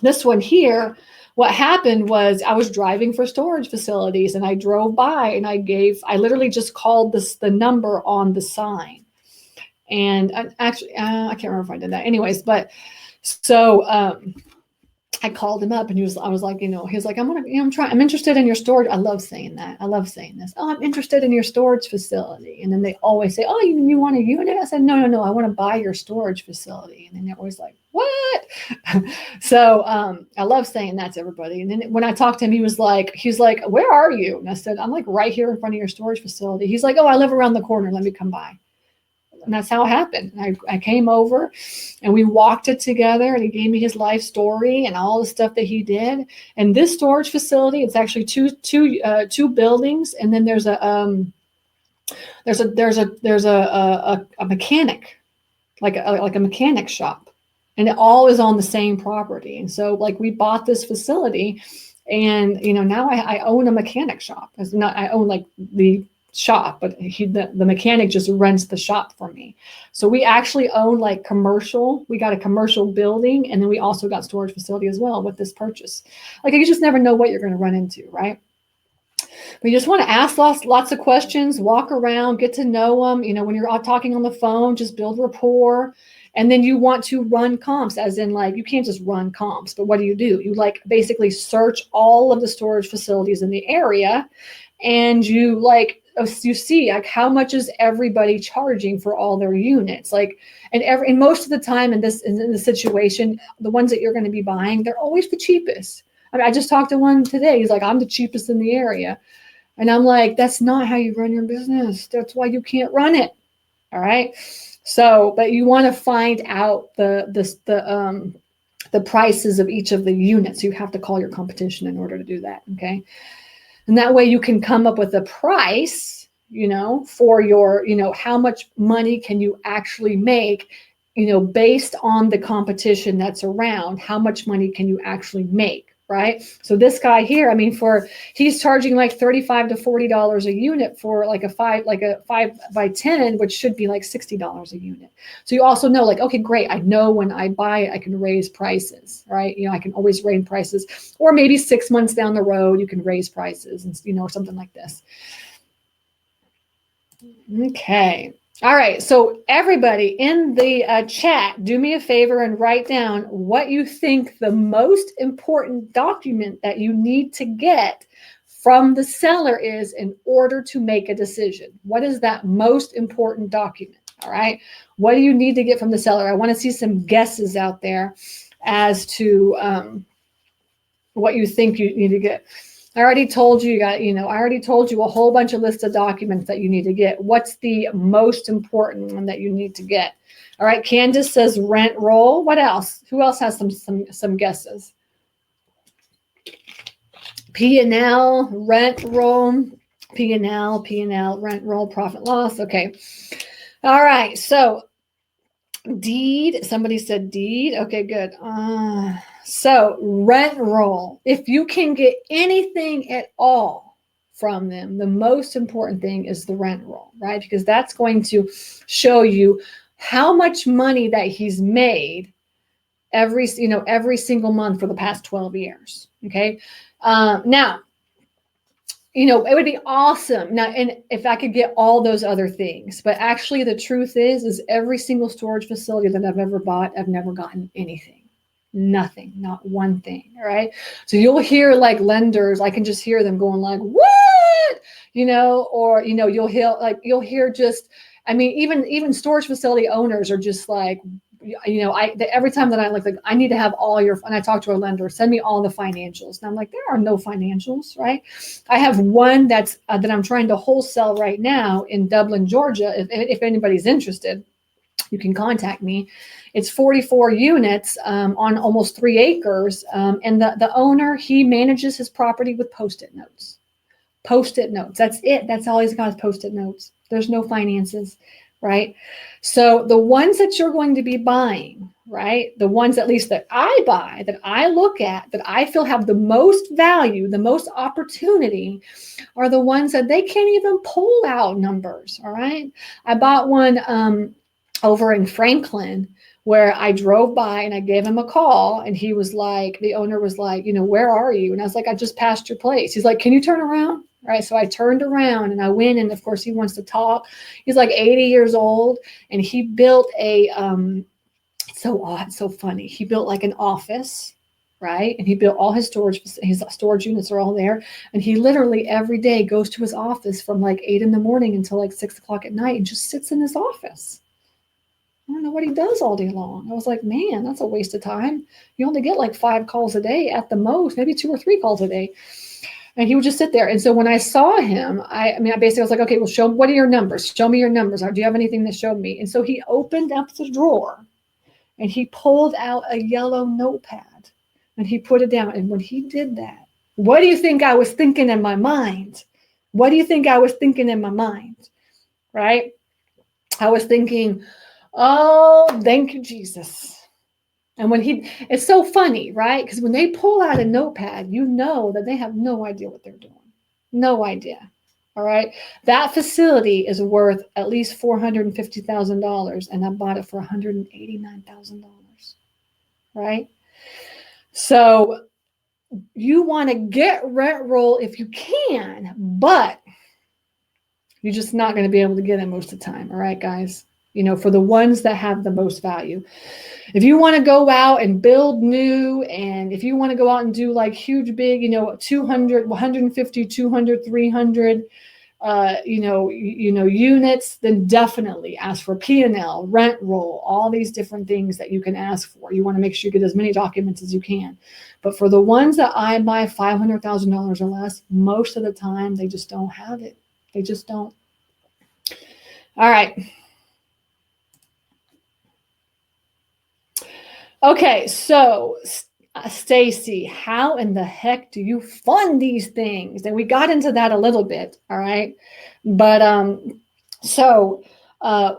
this one here. What happened was I was driving for storage facilities and I drove by and I literally just called the number on the sign. And actually, I can't remember if I did that. Anyways, but so I called him up and I was like, he was like, I'm interested in your storage. I love saying that. I love saying this. Oh, I'm interested in your storage facility. And then they always say, oh, you want a unit? I said, no, I want to buy your storage facility. And then they're always like, what? So I love saying that to everybody. And then when I talked to him, he's like, where are you? And I said, I'm like right here in front of your storage facility. He's like, oh, I live around the corner. Let me come by. And that's how it happened. I came over and we walked it together and he gave me his life story and all the stuff that he did. And this storage facility, it's actually two buildings. And then there's a mechanic, like a mechanic shop, and it all is on the same property. And so like we bought this facility and, now I own a mechanic shop. I own like the shop, but the mechanic just rents the shop for me. So we actually own like commercial. We got a commercial building, and then we also got storage facility as well with this purchase. Like you just never know what you're going to run into, right? But you just want to ask lots of questions, walk around, get to know them. When you're talking on the phone, just build rapport. And then you want to run comps, as in like, you can't just run comps, but what do? You like basically search all of the storage facilities in the area, and you see like how much is everybody charging for all their units, like, and most of the time in this situation, the ones that you're going to be buying, they're always the cheapest. I mean, I just talked to one today. He's like, I'm the cheapest in the area. And I'm like, that's not how you run your business. That's why you can't run it. All right. So, but you want to find out the prices of each of the units. You have to call your competition in order to do that. Okay. And that way you can come up with a price, for your, how much money can you actually make, based on the competition that's around, how much money can you actually make, right? So this guy here, I mean, he's charging like $35 to $40 a unit for like a 5x10, which should be like $60 a unit. So you also know, like, okay, great. I know when I buy it, I can raise prices, right? I can always raise prices, or maybe 6 months down the road, you can raise prices and, something like this. Okay. All right. So everybody in the chat, do me a favor and write down what you think the most important document that you need to get from the seller is in order to make a decision. What is that most important document? All right. What do you need to get from the seller? I want to see some guesses out there as to what you think you need to get. I already told you, I already told you a whole bunch of lists of documents that you need to get. What's the most important one that you need to get? All right, Candace says rent roll. What else? Who else has some guesses? P&L, rent roll, P&L, rent roll, profit loss. Okay. All right, so deed. Somebody said deed. Okay, good. So rent roll. If you can get anything at all from them, the most important thing is the rent roll, right? Because that's going to show you how much money that he's made every single month for the past 12 years. Okay. Now, it would be awesome. Now, and if I could get all those other things, but actually the truth is every single storage facility that I've ever bought, I've never gotten anything. Nothing, not one thing. All right. So you'll hear like lenders, I can just hear them going like, what? Or, you'll hear just, I mean, even storage facility owners are just like, every time that I look, like, I need to have all your, and I talk to a lender, send me all the financials. And I'm like, there are no financials, right? I have one that I'm trying to wholesale right now in Dublin, Georgia. If anybody's interested, you can contact me. It's 44 units on almost 3 acres. And the owner, he manages his property with Post-it notes. Post-it notes. That's it. That's all he's got is Post-it notes. There's no finances, right? So the ones that you're going to be buying, right? The ones at least that I buy, that I look at, that I feel have the most value, the most opportunity, are the ones that they can't even pull out numbers, all right? I bought one over in Franklin where I drove by and I gave him a call, and he was like, the owner was like, where are you? And I was like, I just passed your place. He's like, can you turn around? All right. So I turned around and I went, and of course he wants to talk. He's like 80 years old, and he built so odd, so funny. He built like an office, right? And he built all his storage units are all there. And he literally every day goes to his office from like 8 in the morning until like 6 o'clock at night and just sits in his office. I don't know what he does all day long. I was like, man, that's a waste of time. You only get like 5 calls a day at the most, maybe 2 or 3 calls a day. And he would just sit there. And so when I saw him, I basically was like, okay, well, what are your numbers? Show me your numbers. Do you have anything that showed me? And so he opened up the drawer and he pulled out a yellow notepad and he put it down. And when he did that, what do you think I was thinking in my mind? What do you think I was thinking in my mind? Right? I was thinking, oh, thank you, Jesus. And it's so funny, right? Because when they pull out a notepad, you know that they have no idea what they're doing. No idea. All right. That facility is worth at least $450,000, and I bought it for $189,000. Right. So you want to get rent roll if you can, but you're just not going to be able to get it most of the time. All right, guys. For the ones that have the most value. If you want to go out and build new, and if you want to go out and do like huge, big, 200, 150, 200, 300, units, then definitely ask for P&L, rent roll, all these different things that you can ask for. You want to make sure you get as many documents as you can. But for the ones that I buy $500,000 or less, most of the time, they just don't have it. They just don't. All right. Okay, so Stacy, how in the heck do you fund these things? And we got into that a little bit, all right? But so uh,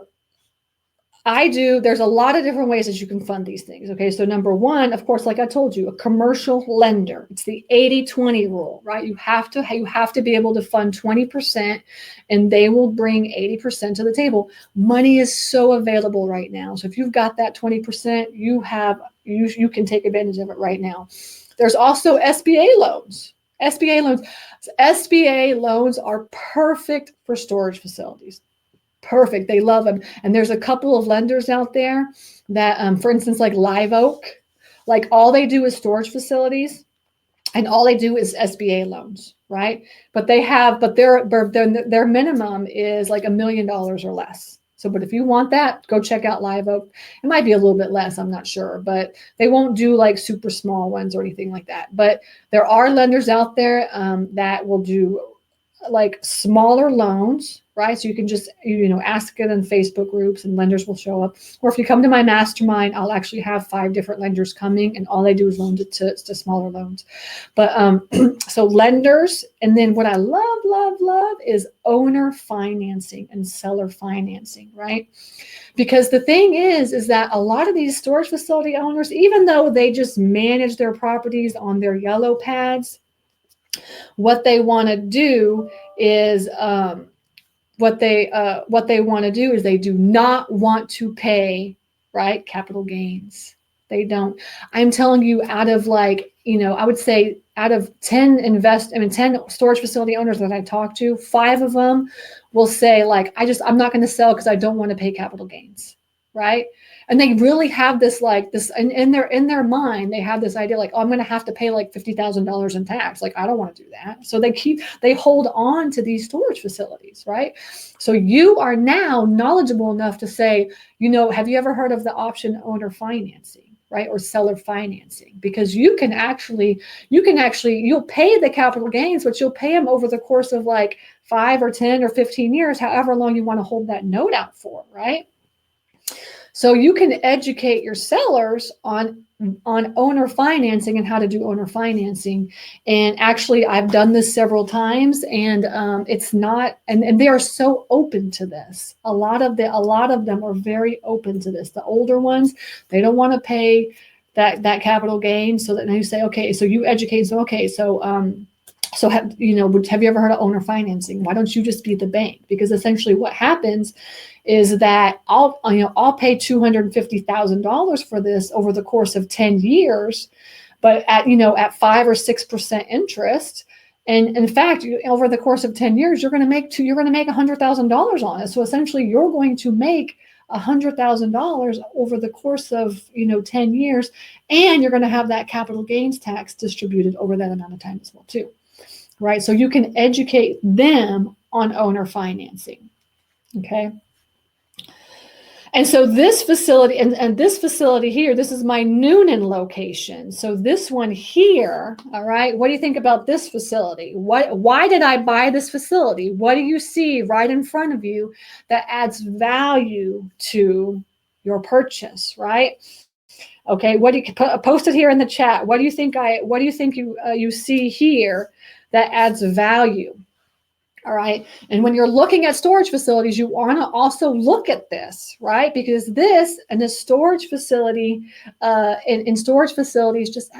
there's a lot of different ways that you can fund these things. Okay, so number one, of course, like I told you, a commercial lender. It's the 80-20 rule, right? You have to be able to fund 20% and they will bring 80% to the table. Money is so available right now. So if you've got that 20%, you can take advantage of it right now. There's also SBA loans. SBA loans are perfect for storage facilities. Perfect. They love them. And there's a couple of lenders out there that, for instance, like Live Oak, like all they do is storage facilities and all they do is SBA loans, right? But their minimum is like $1 million or less. So, but if you want that, go check out Live Oak. It might be a little bit less, I'm not sure, but they won't do like super small ones or anything like that. But there are lenders out there that will do like smaller loans, right? So you can just, ask it in Facebook groups and lenders will show up. Or if you come to my mastermind, I'll actually have 5 different lenders coming and all they do is loan to smaller loans. But so lenders, and then what I love is owner financing and seller financing, right? Because the thing is that a lot of these storage facility owners, even though they just manage their properties on their yellow pads, what they want to do is they do not want to pay, right, capital gains. They don't. I'm telling you, out of I would say out of 10 storage facility owners that I talk to, 5 of them will say I'm not going to sell because I don't want to pay capital gains, right? And they really have this in their mind, they have this idea I'm going to have to pay like $50,000 in tax. I don't want to do that. So they hold on to these storage facilities, right? So you are now knowledgeable enough to say, have you ever heard of the option owner financing? Right? Or seller financing, because you'll pay the capital gains, but you'll pay them over the course of 5 or 10 or 15 years, however long you want to hold that note out for, right? So you can educate your sellers on owner financing and how to do owner financing. And actually, I've done this several times, and it's not, and they are so open to this. A lot of them are very open to this. The older ones, they don't want to pay that capital gain. So that you say, okay, so you educate. So okay, so have you ever heard of owner financing? Why don't you just be the bank? Because essentially, what happens is that I'll pay $250,000 for this over the course of 10 years, but at 5 or 6% interest. And in fact, over the course of 10 years, you're going to make $100,000 on it. So essentially, you're going to make $100,000 over the course of 10 years, and you're going to have that capital gains tax distributed over that amount of time as well too, right? So you can educate them on owner financing. Okay. And so this facility, and this facility here, this is my Noonan location. So this one here, all right, what do you think about this facility? Why did I buy this facility? What do you see right in front of you that adds value to your purchase, right? Okay, what do you post it here in the chat? What do you think you see here that adds value? All right. And when you're looking at storage facilities, you want to also look at this, right? Because this and the storage facility in storage facilities just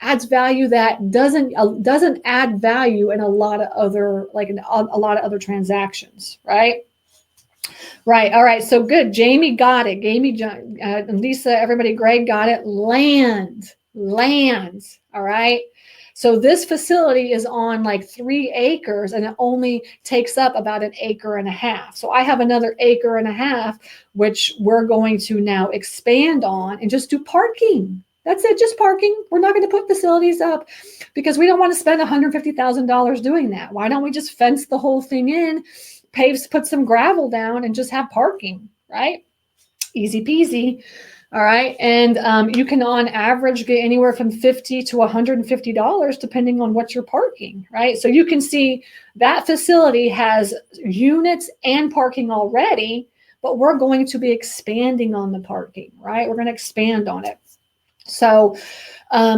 adds value that doesn't add value in a lot of other transactions, right? Right. All right. So good. Jamie got it. Lisa, everybody, Greg got it. Land. All right. So this facility is on 3 acres and it only takes up about 1.5 acres. So I have another 1.5 acres, which we're going to now expand on and just do parking. That's it, just parking. We're not going to put facilities up because we don't want to spend $150,000 doing that. Why don't we just fence the whole thing in, put some gravel down and just have parking, right? Easy peasy. All right. And you can on average get anywhere from $50 to $150 depending on what you're parking, right? So you can see that facility has units and parking already, but we're going to be expanding on the parking, right? We're going to expand on it. So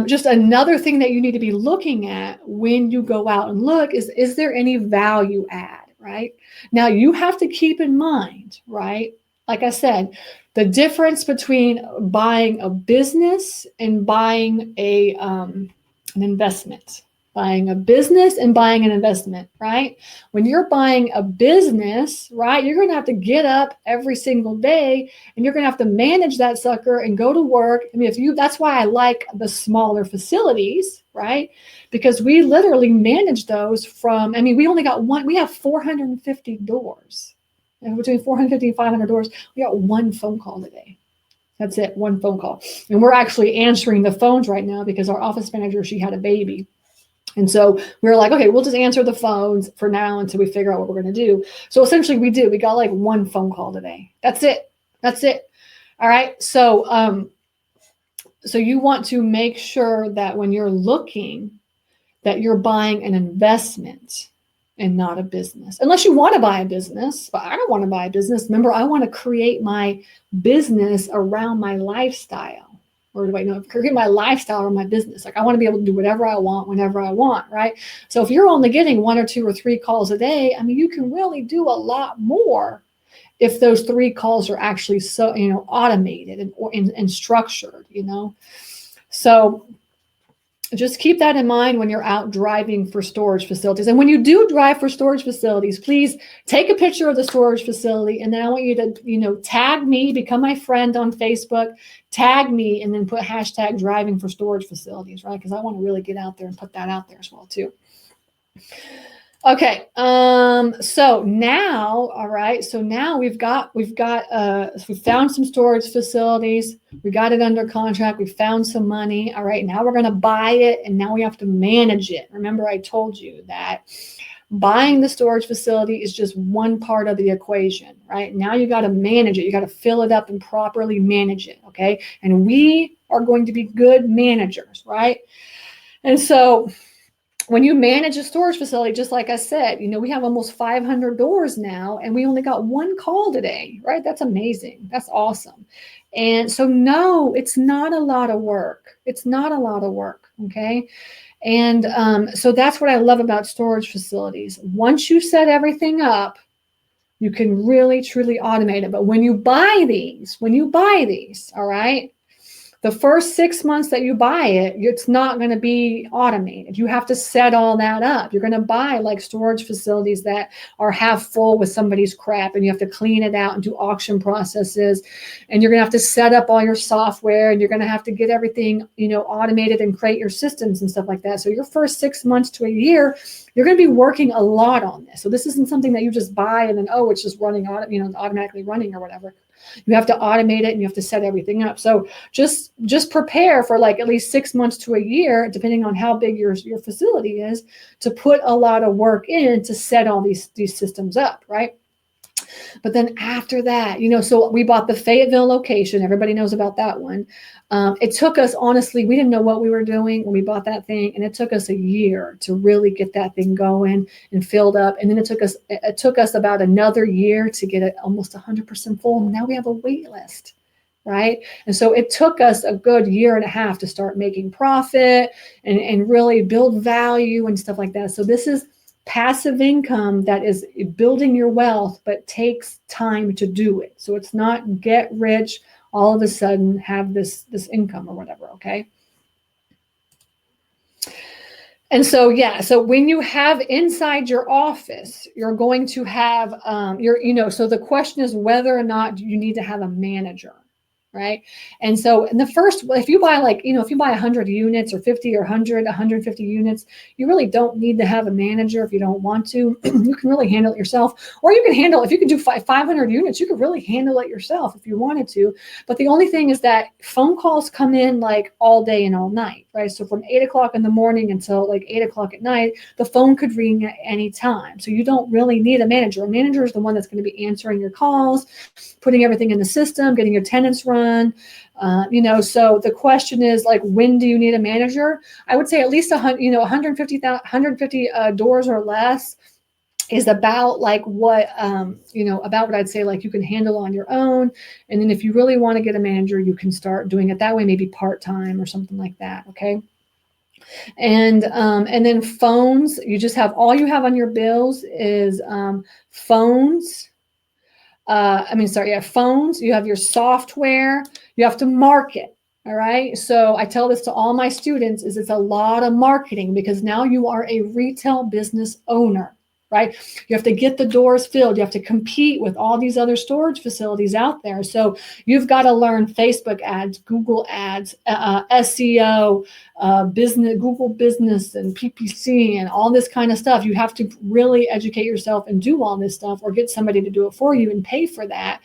just another thing that you need to be looking at when you go out and look is there any value add, right? Now you have to keep in mind, right? Like I said, the difference between buying a business and buying an investment. Buying a business and buying an investment, right? When you're buying a business, right, you're going to have to get up every single day and you're going to have to manage that sucker and go to work. I mean, that's why I like the smaller facilities, right? Because we literally manage those from, I mean, we only got we have 450 doors. And between 450 and 500 doors, we got one phone call today. That's it, one phone call. And we're actually answering the phones right now because our office manager, she had a baby. And so we were like, okay, we'll just answer the phones for now until we figure out what we're going to do. So essentially we did. We got like one phone call today. That's it. That's it. All right. So you want to make sure that when you're looking, that you're buying an investment and not a business. Unless you want to buy a business, but I don't want to buy a business. Remember, I want to create my business around my lifestyle. Or do I know, create my lifestyle or my business? Like I want to be able to do whatever I want, whenever I want, right? So if you're only getting 1 or 2 or 3 calls a day, I mean, you can really do a lot more if those 3 calls are actually so, automated and structured, So just keep that in mind when you're out driving for storage facilities. And when you do drive for storage facilities, please take a picture of the storage facility. And then I want you to, tag me, become my friend on Facebook, tag me, and then put hashtag driving for storage facilities, right? Because I want to really get out there and put that out there as well, too. Okay. So now, all right. So now we found some storage facilities. We got it under contract. We found some money. All right. Now we're going to buy it and now we have to manage it. Remember, I told you that buying the storage facility is just one part of the equation, right? Now you got to manage it. You got to fill it up and properly manage it. Okay. And we are going to be good managers, right? And so when you manage a storage facility, just like I said, we have almost 500 doors now and we only got 1 call today, right? That's amazing. That's awesome. And so, no, it's not a lot of work. It's not a lot of work. Okay. And so that's what I love about storage facilities. Once you set everything up, you can really, truly automate it. But when you buy these, all right, the first 6 months that you buy it, it's not going to be automated. You have to set all that up. You're going to buy like storage facilities that are half full with somebody's crap, and you have to clean it out and do auction processes. And you're going to have to set up all your software, and you're going to have to get everything, automated and create your systems and stuff like that. So your first 6 months to a year, you're going to be working a lot on this. So this isn't something that you just buy and then, it's just running, automatically running or whatever. You have to automate it and you have to set everything up. So just prepare for like at least 6 months to a year, depending on how big your facility is, to put a lot of work in to set all these systems up, right? But then after that, so we bought the Fayetteville location. Everybody knows about that one. It took us, honestly, we didn't know what we were doing when we bought that thing. And it took us a year to really get that thing going and filled up. And then it took us about another year to get it almost 100% full. And now we have a wait list, right? And so it took us a good year and a half to start making profit and really build value and stuff like that. So this is passive income that is building your wealth, but takes time to do it. So it's not get rich, all of a sudden have this income or whatever, okay? And so, so when you have inside your office, you're going to have, so the question is whether or not you need to have a manager, right? And so in the first, if you buy if you buy 100 units or 50 or 150 units, you really don't need to have a manager if you don't want to. You can really handle it yourself, or you can handle, if you can do 500 units, you could really handle it yourself if you wanted to. But the only thing is that phone calls come in like all day and all night, right? So from 8 o'clock in the morning until like 8 o'clock at night, the phone could ring at any time. So you don't really need a manager. A manager is the one that's going to be answering your calls, putting everything in the system, getting your tenants run. So the question is like, when do you need a manager? I would say at least 150 doors or less. is about like what, about what I'd say, like you can handle on your own. And then if you really want to get a manager, you can start doing it that way, maybe part-time or something like that. Okay. And then phones, you just have, all you have on your bills is phones. Phones, you have your software, you have to market. All right. So I tell this to all my students is it's a lot of marketing because now you are a retail business owner, right? You have to get the doors filled. You have to compete with all these other storage facilities out there. So you've got to learn Facebook ads, Google ads, SEO, business, Google business and PPC and all this kind of stuff. You have to really educate yourself and do all this stuff, or get somebody to do it for you and pay for that.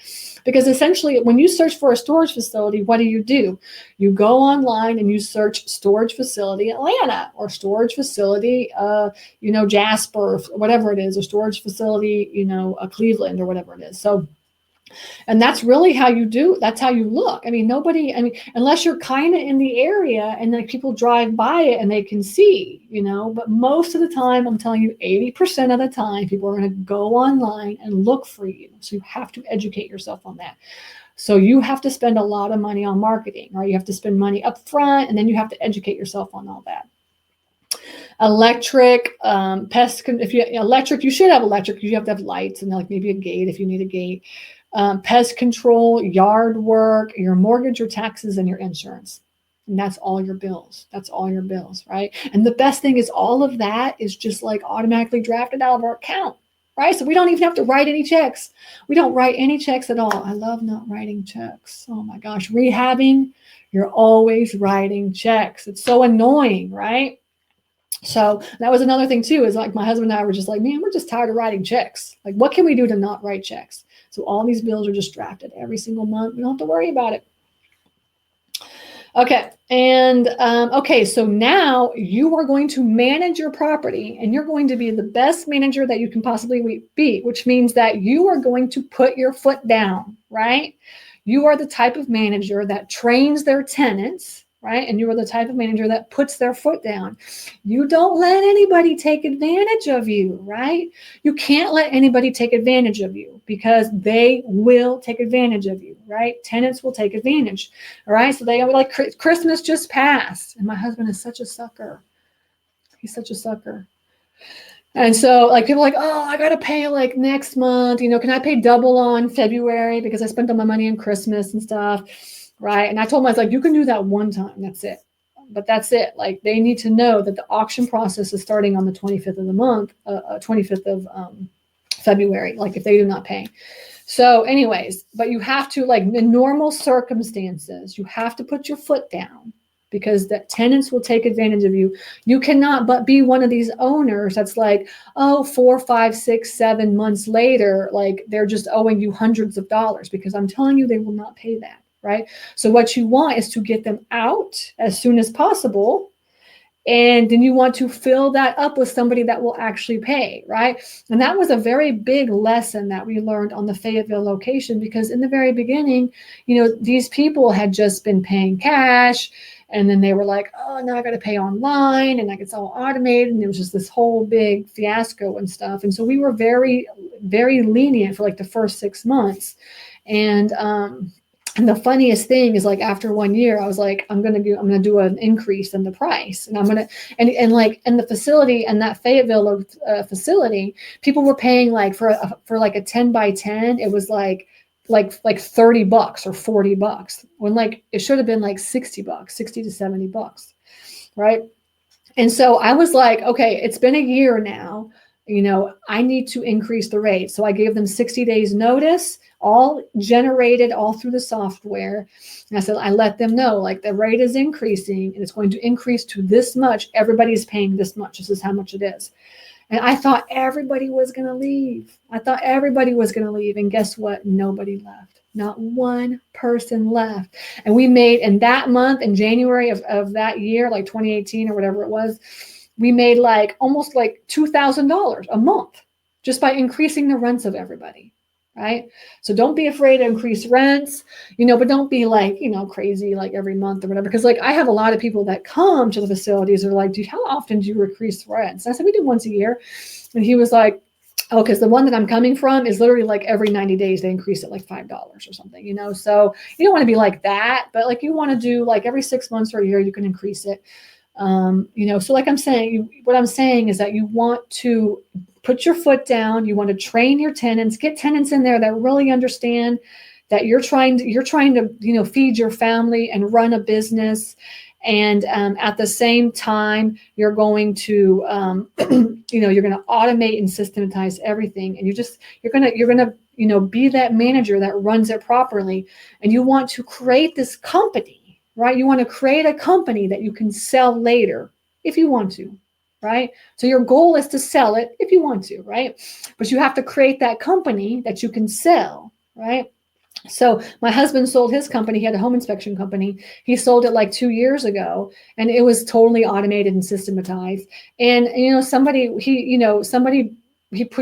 Because essentially when you search for a storage facility, what do? You go online and you search storage facility Atlanta, or storage facility, Jasper, or whatever it is, or storage facility, Cleveland, or whatever it is. So, and that's really how you do, that's how you look. Unless you're kind of in the area and like people drive by it and they can see, but most of the time, I'm telling you, 80% of the time, people are going to go online and look for you. So you have to educate yourself on that. So you have to spend a lot of money on marketing, right? You have to spend money up front, and then you have to educate yourself on all that. Electric, electric, you should have electric. You have to have lights and like maybe a gate if you need a gate. Pest control, yard work, your mortgage, your taxes, and your insurance. And that's all your bills. That's all your bills, right? And the best thing is all of that is just like automatically drafted out of our account, right? So we don't even have to write any checks. We don't write any checks at all. I love not writing checks. Oh my gosh, rehabbing, you're always writing checks. It's so annoying, right? So that was another thing too, is like my husband and I were just like, man, we're just tired of writing checks. Like, what can we do to not write checks? So all these bills are just drafted every single month. We don't have to worry about it. Okay. And so now you are going to manage your property, and you're going to be the best manager that you can possibly be, which means that you are going to put your foot down, right? You are the type of manager that trains their tenants, right? And you are the type of manager that puts their foot down. You don't let anybody take advantage of you, right? You can't let anybody take advantage of you, because they will take advantage of you, right? Tenants will take advantage, all right? So they are like, Christmas just passed, and my husband is such a sucker. He's such a sucker. And so like people are like, oh, I got to pay like next month, can I pay double on February because I spent all my money on Christmas and stuff? Right. And I told him, I was like, you can do that one time. That's it. But that's it. Like, they need to know that the auction process is starting on the 25th of the month, 25th of February, like if they do not pay. So anyways, but you have to, like in normal circumstances, you have to put your foot down, because the tenants will take advantage of you. You cannot but be one of these owners that's like, 4, 5, 6, 7 months later, like they're just owing you hundreds of dollars, because I'm telling you, they will not pay that. Right. So what you want is to get them out as soon as possible. And then you want to fill that up with somebody that will actually pay. Right. And that was a very big lesson that we learned on the Fayetteville location, because in the very beginning, these people had just been paying cash. And then they were like, oh, now I got to pay online, and like it's all automated. And it was just this whole big fiasco and stuff. And so we were very, very lenient for like the first 6 months. And the funniest thing is, like, after 1 year, I was like, I'm gonna do an increase in the price, and I'm gonna and like in the facility, and that Fayetteville facility, people were paying like for like a 10 by 10, it was like $30 or $40, when like it should have been like $60, $60 to $70, right? And so I was like, okay, it's been a year now. I need to increase the rate. So I gave them 60 days notice, all generated all through the software. And I said, I let them know, like, the rate is increasing and it's going to increase to this much. Everybody's paying this much. This is how much it is. And I thought everybody was going to leave. And guess what? Nobody left. Not one person left. And we made, in that month, in January of that year, like 2018 or whatever it was, we made like almost like $2,000 a month just by increasing the rents of everybody, right? So don't be afraid to increase rents, but don't be like, crazy like every month or whatever. Because like I have a lot of people that come to the facilities are like, how often do you increase rents? And I said, we do once a year. And he was like, Oh, because the one that I'm coming from is literally like every 90 days they increase it like $5 or something, you know. So you don't want to be like that, but like you want to do like every 6 months or a year you can increase it. You know, so like I'm saying, what I'm saying is that you want to put your foot down. You want to train your tenants, get tenants in there that really understand that you're trying to feed your family and run a business, and at the same time you're going to you're going to automate and systematize everything, and you're going to be that manager that runs it properly, and you want to create this company, right? You want to create a company that you can sell later if you want to, right? So your goal is to sell it if you want to, right? But you have to create that company that you can sell, right? So my husband sold his company. He had a home inspection company. He sold it like 2 years ago, and it was totally automated and systematized. And somebody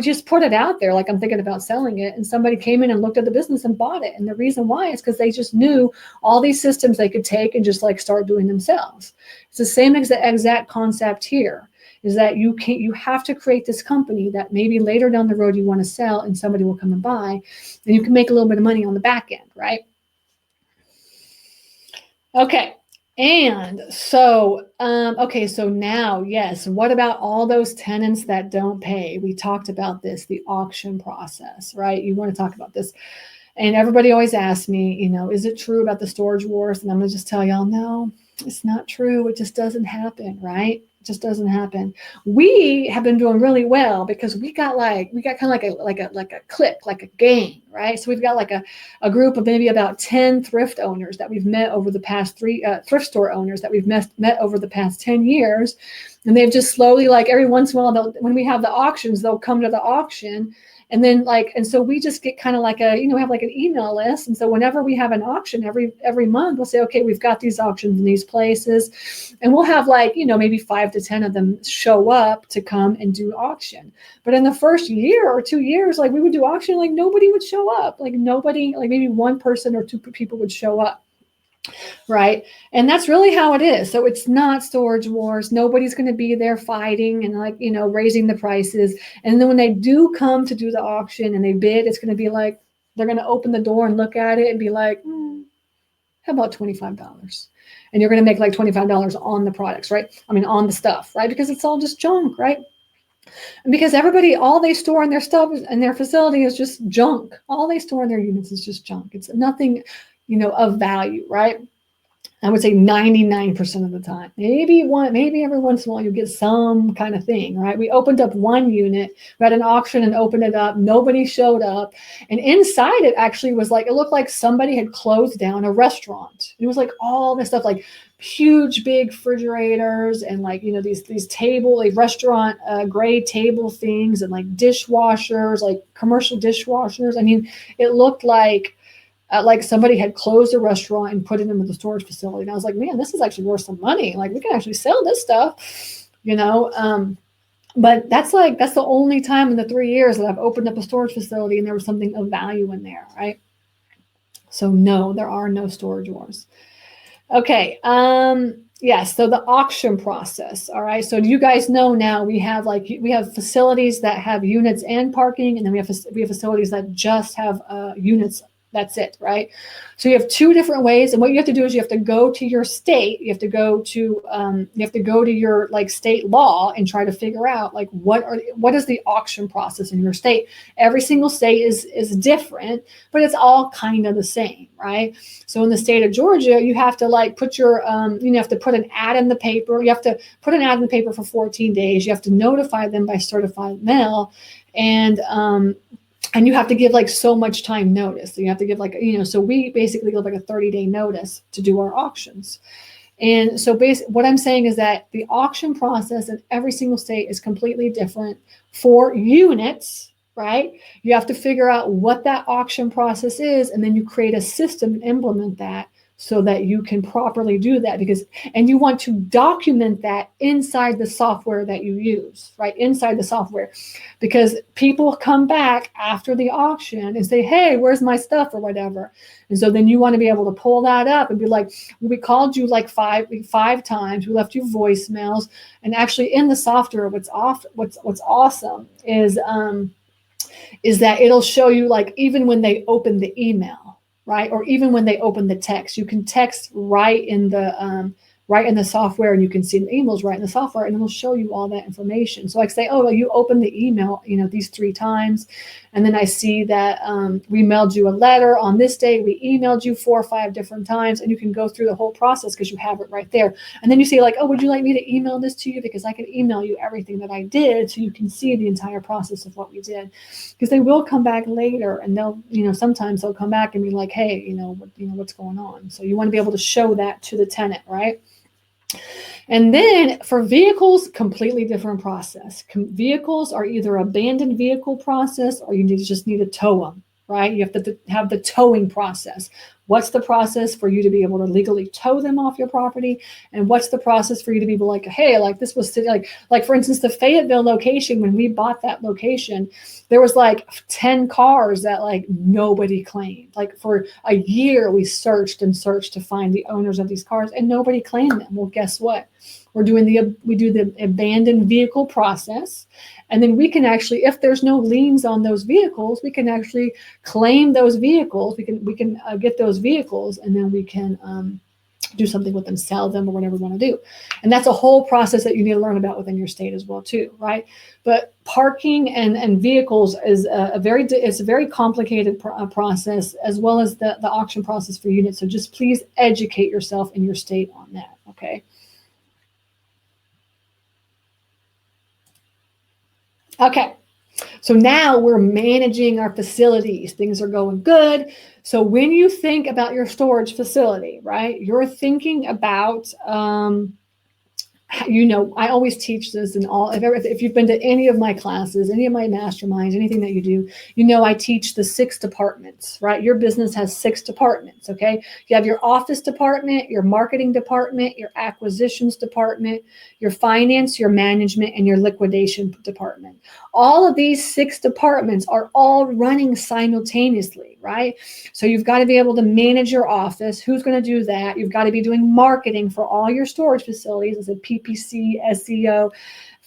just put it out there, like, I'm thinking about selling it, and somebody came in and looked at the business and bought it. And the reason why is because they just knew all these systems they could take and just like start doing themselves. It's the same exact concept here. Is that you have to create this company that maybe later down the road you want to sell and somebody will come and buy, and you can make a little bit of money on the back end, right? Okay. And so, okay, so now, yes, what about all those tenants that don't pay? We talked about this, the auction process, right? You want to talk about this. And everybody always asks me, is it true about the storage wars? And I'm going to just tell y'all, no, it's not true. It just doesn't happen, right? It just doesn't happen. We have been doing really well because we got kind of like a clique, like a gang, right? So we've got like a group of maybe about 10 thrift owners that we've met over the past thrift store owners that we've met over the past 10 years. And they've just slowly, like every once in a while, when we have the auctions, they'll come to the auction. And then and so we just get kind of like we have like an email list. And so whenever we have an auction every month, we'll say, okay, we've got these auctions in these places. And we'll have maybe 5 to 10 of them show up to come and do auction. But in the first year or 2 years, like we would do auction, like nobody would show up. Like nobody, like maybe one person or two people would show up. Right. And that's really how it is. So it's not storage wars. Nobody's going to be there fighting and raising the prices. And then when they do come to do the auction and they bid, it's going to be like, they're going to open the door and look at it and be like, how about $25? And you're going to make like $25 on the products, right? I mean, on the stuff, right? Because it's all just junk, right? And because all they store in their stuff in their facility is just junk. All they store in their units is just junk. It's nothing, of value, right? I would say 99% of the time. Maybe every once in a while you get some kind of thing, right? We opened up one unit, we had an auction and opened it up. Nobody showed up. And inside it actually was like, it looked like somebody had closed down a restaurant. It was like all this stuff, like huge, big refrigerators and these restaurant grade table things and like dishwashers, like commercial dishwashers. I mean, it looked like somebody had closed a restaurant and put it into the storage facility. And I was like, man, this is actually worth some money. Like we can actually sell this stuff, but that's the only time in the 3 years that I've opened up a storage facility and there was something of value in there, right? So no, there are no storage wars. Okay. Yes. So the auction process. All right. So you guys know now we have facilities that have units and parking, and then we have facilities that just have units. That's it, right? So you have two different ways, and what you have to do is you have to go to your state. You have to go to your state law and try to figure out what is the auction process in your state. Every single state is different, but it's all kind of the same, right? So in the state of Georgia, you have to put you have to put an ad in the paper. You have to put an ad in the paper for 14 days. You have to notify them by certified mail, and you have to give so much time notice. So you have to give so we basically give a 30-day notice to do our auctions. And so what I'm saying is that the auction process in every single state is completely different for units, right? You have to figure out what that auction process is, and then you create a system and implement that so that you can properly do that, and you want to document that inside the software that you use, right? Inside the software, because people come back after the auction and say, hey, where's my stuff or whatever. And so then you want to be able to pull that up and be like, we called you five times, we left you voicemails. And actually in the software, what's awesome is, is that it'll show you, like, even when they open the email, right? Or even when they open the text, you can text right in the software, and you can see the emails right in the software, and it'll show you all that information. So I say, oh, well, you opened the email, these 3 times. And then I see that we mailed you a letter on this day. We emailed you 4 or 5 different times, and you can go through the whole process because you have it right there. And then you say, like, oh, would you like me to email this to you? Because I can email you everything that I did, so you can see the entire process of what we did. Because they will come back later, and they'll, sometimes they'll come back and be like, hey, what's going on? So you want to be able to show that to the tenant, right? And then for vehicles, completely different process. Vehicles are either abandoned vehicle process, or you just need to tow them, right? You have to have the towing process. What's the process for you to be able to legally tow them off your property? And what's the process for you to be like, hey, like this was like for instance, the Fayetteville location, when we bought that location, there was like 10 cars that like nobody claimed. Like for a year, we searched and searched to find the owners of these cars, and nobody claimed them. Well, guess what? We do the abandoned vehicle process. And then we can actually, if there's no liens on those vehicles, we can actually claim those vehicles. We can get those vehicles, and then we can do something with them, sell them, or whatever we want to do. And that's a whole process that you need to learn about within your state as well too, right? But parking and vehicles is a very complicated process, as well as the auction process for units. So just please educate yourself in your state on that, okay? Okay, so now we're managing our facilities. Things are going good. So when you think about your storage facility, right, you're thinking about I always teach this in all, if you've been to any of my classes, any of my masterminds, anything that you do, I teach the 6 departments, right? Your business has 6 departments, okay? You have your office department, your marketing department, your acquisitions department, your finance, your management, and your liquidation department. All of these 6 departments are all running simultaneously, right? So you've got to be able to manage your office. Who's going to do that? You've got to be doing marketing for all your storage facilities as a PPC, SEO,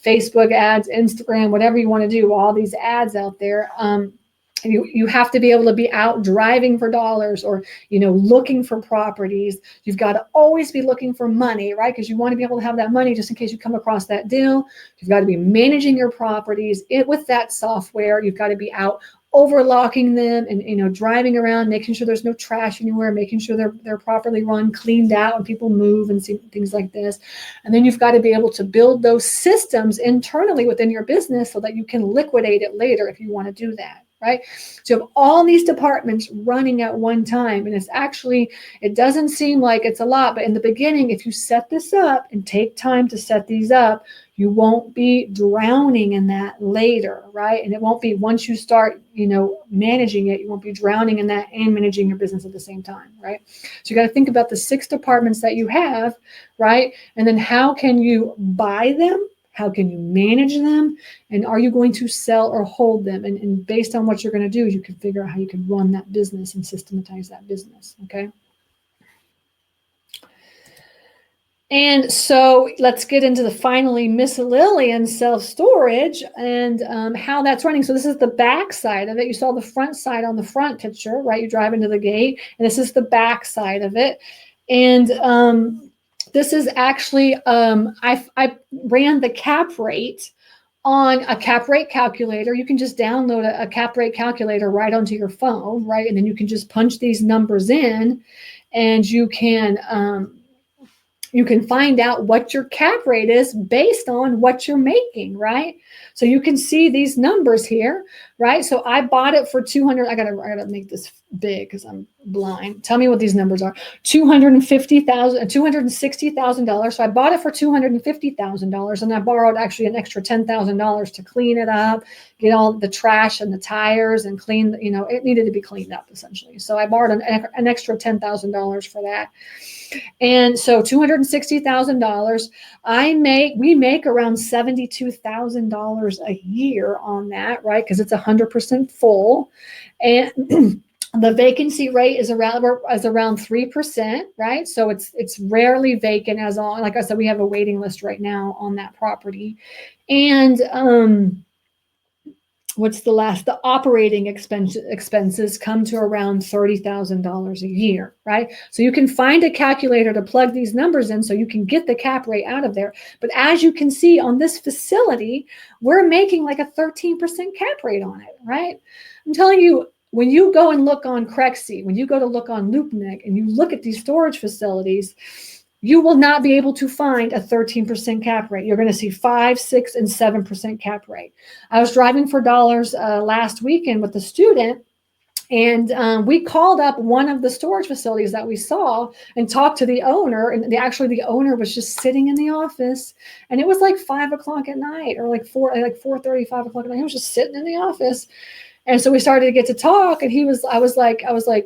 Facebook ads, Instagram, whatever you want to do, all these ads out there. You have to be able to be out driving for dollars, or, looking for properties. You've got to always be looking for money, right? Because you want to be able to have that money just in case you come across that deal. You've got to be managing your properties with that software. You've got to be out overlocking them and, driving around, making sure there's no trash anywhere, making sure they're properly run, cleaned out when people move and things like this. And then you've got to be able to build those systems internally within your business so that you can liquidate it later if you want to do that. Right? So you have all these departments running at one time. And it doesn't seem like it's a lot, but in the beginning, if you set this up and take time to set these up, you won't be drowning in that later, right? And it won't be, once you start, managing it, you won't be drowning in that and managing your business at the same time, right? So you got to think about the 6 departments that you have, right? And then how can you buy them? How can you manage them? And are you going to sell or hold them? And based on what you're going to do, you can figure out how you can run that business and systematize that business, okay? And so let's get into the finally miscellaneous self-storage and how that's running. So this is the back side of it. You saw the front side on the front picture, right? You drive into the gate, and this is the back side of it. And this is actually, I ran the cap rate on a cap rate calculator. You can just download a cap rate calculator right onto your phone, right? And then you can just punch these numbers in, and you can find out what your cap rate is based on what you're making, right? So you can see these numbers here, right? So I bought it for 200. I gotta make this big because I'm blind. Tell me what these numbers are. $260,000. So I bought it for $250,000, and I borrowed actually an extra $10,000 to clean it up, get all the trash and the tires and clean. It needed to be cleaned up essentially. So I borrowed an extra $10,000 for that. And so $260,000, we make around $72,000 a year on that, right? Because it's 100% full. And the vacancy rate is around 3%, right? So it's rarely vacant, like I said, we have a waiting list right now on that property. And the operating expenses come to around $30,000 a year, right? So you can find a calculator to plug these numbers in so you can get the cap rate out of there. But as you can see on this facility, we're making like a 13% cap rate on it, right? I'm telling you, when you go and look on Crexy, when you go to look on LoopNet and you look at these storage facilities, you will not be able to find a 13% cap rate. You're going to see 5, 6, and 7% cap rate. I was driving for dollars last weekend with a student, and we called up one of the storage facilities that we saw and talked to the owner. And the owner was just sitting in the office, and it was like 5 o'clock at night, or like 4:30, 5 o'clock at night. He was just sitting in the office. And so we started to get to talk, and I was like,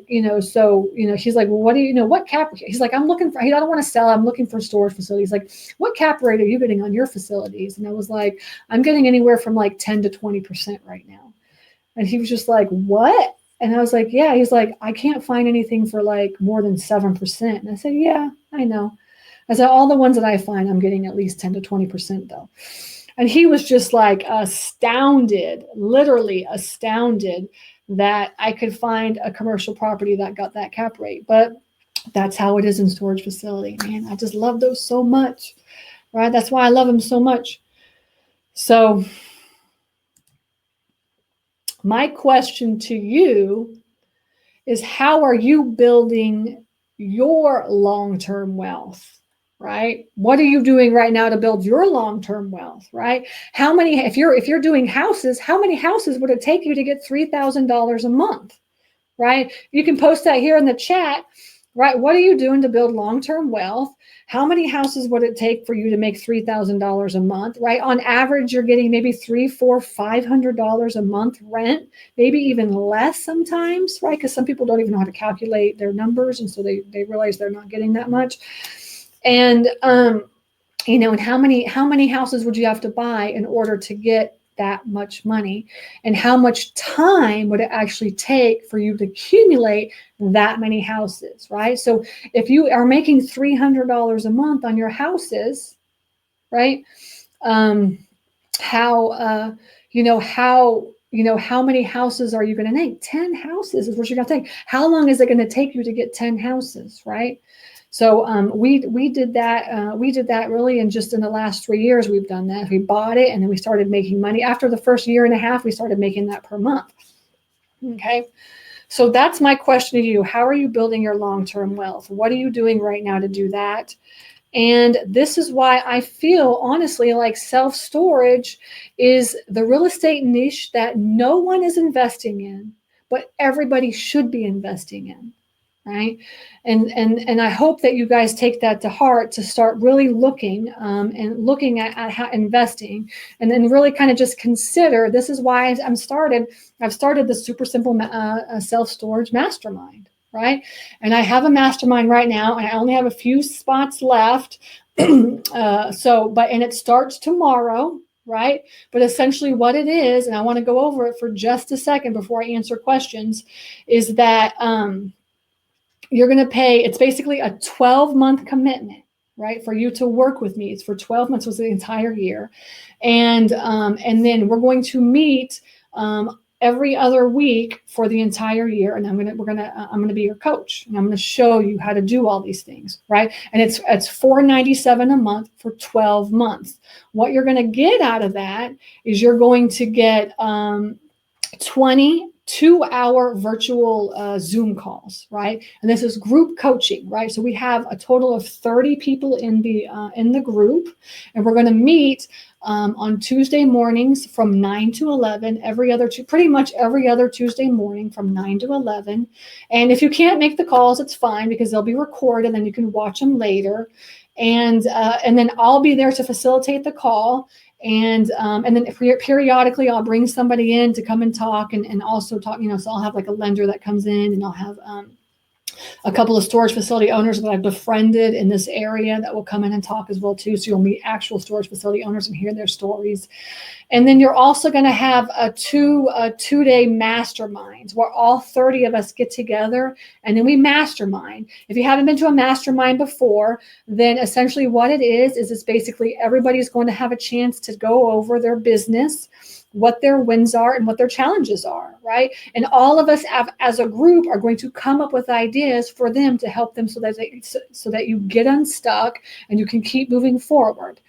he's like, well, what cap? He's like, I'm looking for, I don't want to sell. I'm looking for storage facilities. Like, what cap rate are you getting on your facilities? And I was like, I'm getting anywhere from like 10 to 20% right now. And he was just like, what? And I was like, yeah. He's like, I can't find anything for like more than 7%. And I said, yeah, I know. I said, all the ones that I find, I'm getting at least 10 to 20% though. And he was just like astounded, literally astounded that I could find a commercial property that got that cap rate. But that's how it is in storage facility. Man, I just love those so much, right? That's why I love them so much. So my question to you is, how are you building your long-term wealth? Right? What are you doing right now to build your long-term wealth? Right? If you're doing houses, how many houses would it take you to get $3,000 a month? Right? You can post that here in the chat. Right? What are you doing to build long-term wealth? How many houses would it take for you to make $3,000 a month? Right? On average, you're getting maybe $300, $400, $500 a month rent, maybe even less sometimes, right? Because some people don't even know how to calculate their numbers, and so they realize they're not getting that much. And and how many houses would you have to buy in order to get that much money? And how much time would it actually take for you to accumulate that many houses, right? So if you are making $300 a month on your houses, right? How many houses are you going to make? 10 houses is what you're going to take. How long is it going to take you to get 10 houses, right? So we did that. We did that really in the last 3 years. We've done that. We bought it, and then we started making money. After the first year and a half, we started making that per month. Okay. So that's my question to you. How are you building your long-term wealth? What are you doing right now to do that? And this is why I feel, honestly, like self-storage is the real estate niche that no one is investing in, but everybody should be investing in. Right. And I hope that you guys take that to heart, to start really looking at how investing, and then really kind of just consider, this is why I've started the super simple self-storage mastermind. Right. And I have a mastermind right now, and I only have a few spots left. And it starts tomorrow. Right. But essentially what it is, and I want to go over it for just a second before I answer questions, is that, you're going to pay, it's basically a 12-month commitment, right? For you to work with me. It's for 12 months, so it's the entire year. And then we're going to meet every other week for the entire year. And I'm going to be your coach, and I'm going to show you how to do all these things, right? And it's $497 a month for 12 months. What you're going to get out of that is you're going to get 20 2-hour virtual Zoom calls, right? And this is group coaching, right? So we have a total of 30 people in the group, and we're going to meet on Tuesday mornings from 9 to 11, pretty much every other Tuesday morning from 9 to 11. And if you can't make the calls, it's fine, because they'll be recorded, and then you can watch them later. And then I'll be there to facilitate the call. And then periodically I'll bring somebody in to come and talk and also talk, so I'll have like a lender that comes in, and I'll have a couple of storage facility owners that I've befriended in this area that will come in and talk as well too. So you'll meet actual storage facility owners and hear their stories. And then you're also going to have a two-day masterminds where all 30 of us get together, and then we mastermind. If you haven't been to a mastermind before, then essentially what it is it's basically everybody's going to have a chance to go over their business. what their wins are and what their challenges are, right? And all of us as a group are going to come up with ideas for them to help them so that you get unstuck and you can keep moving forward.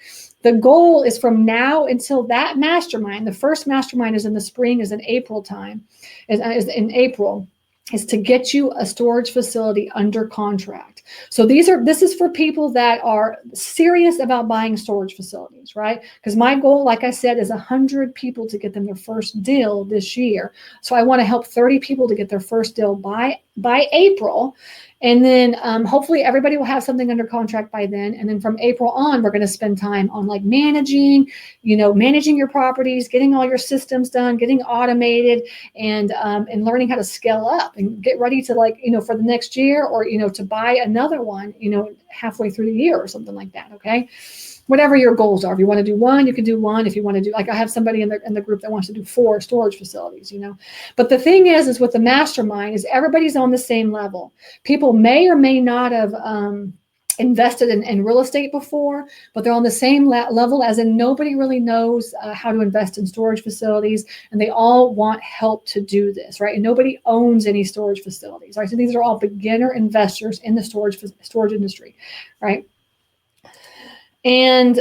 The goal is from now until that mastermind. The first mastermind is in the spring, is in April time, is in April, is to get you a storage facility under contract. So this is for people that are serious about buying storage facilities, right? Because my goal, like I said, is 100 people to get them their first deal this year. So I want to help 30 people to get their first deal by April. And then hopefully everybody will have something under contract by then. And then from April on, we're going to spend time on like managing your properties, getting all your systems done, getting automated, and learning how to scale up and get ready to for the next year, or, to buy another one, halfway through the year or something like that. Okay. Whatever your goals are. If you want to do one, you can do one. If you want to do, like I have somebody in the group that wants to do 4 storage facilities, But the thing is with the mastermind is everybody's on the same level. People may or may not have invested in real estate before, but they're on the same level, as in nobody really knows how to invest in storage facilities, and they all want help to do this, right? And nobody owns any storage facilities, right? So these are all beginner investors in the storage industry, right? And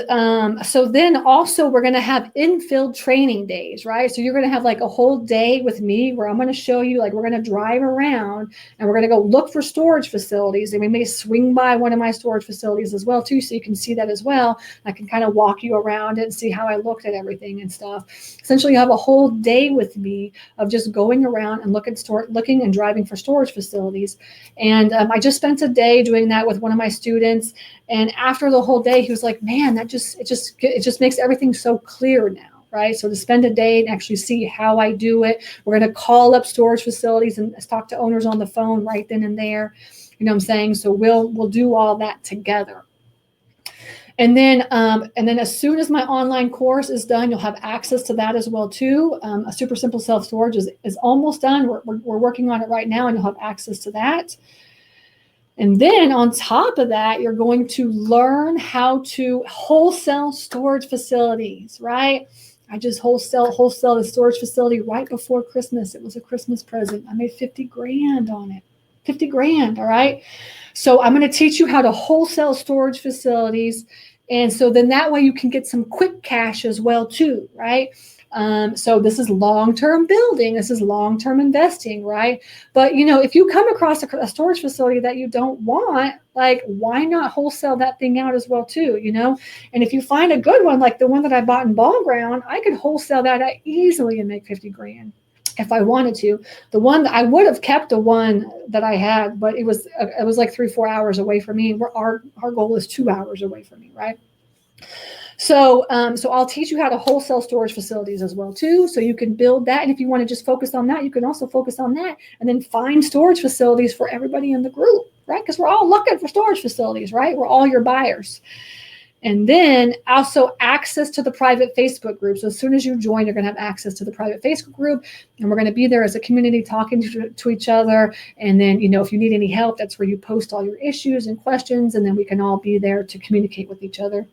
so then also we're going to have infield training days, right? So you're going to have like a whole day with me where I'm going to show you, like, we're going to drive around and we're going to go look for storage facilities. And we may swing by one of my storage facilities as well, too. So you can see that as well. I can kind of walk you around it and see how I looked at everything and stuff. Essentially, you have a whole day with me of just going around and looking and driving for storage facilities. And I just spent a day doing that with one of my students. And after the whole day, he was like, man, it just makes everything so clear now, right? So to spend a day and actually see how I do it, we're going to call up storage facilities and talk to owners on the phone right then and there. You know what I'm saying? So we'll do all that together. And then as soon as my online course is done, you'll have access to that as well too. A super simple self-storage is almost done. We're working on it right now, and you'll have access to that. And then on top of that, you're going to learn how to wholesale storage facilities, right? I just wholesale the storage facility right before Christmas. It was a Christmas present. I made 50 grand on it. 50 grand, all right? So I'm going to teach you how to wholesale storage facilities. And so then that way you can get some quick cash as well too, right? So this is long-term building. This is long-term investing, right? But, if you come across a storage facility that you don't want, like, why not wholesale that thing out as well too, And if you find a good one, like the one that I bought in Ball Ground, I could wholesale that out easily and make 50 grand if I wanted to. The one that I would have kept, the one that I had, but it was like 3-4 hours away from me. Our goal is 2 hours away from me, right? So I'll teach you how to wholesale storage facilities as well too. So you can build that. And if you want to just focus on that, you can also focus on that and then find storage facilities for everybody in the group, right? Because we're all looking for storage facilities, right? We're all your buyers. And then also access to the private Facebook group. So as soon as you join, you're going to have access to the private Facebook group, and we're going to be there as a community talking to each other. And then, if you need any help, that's where you post all your issues and questions, and then we can all be there to communicate with each other.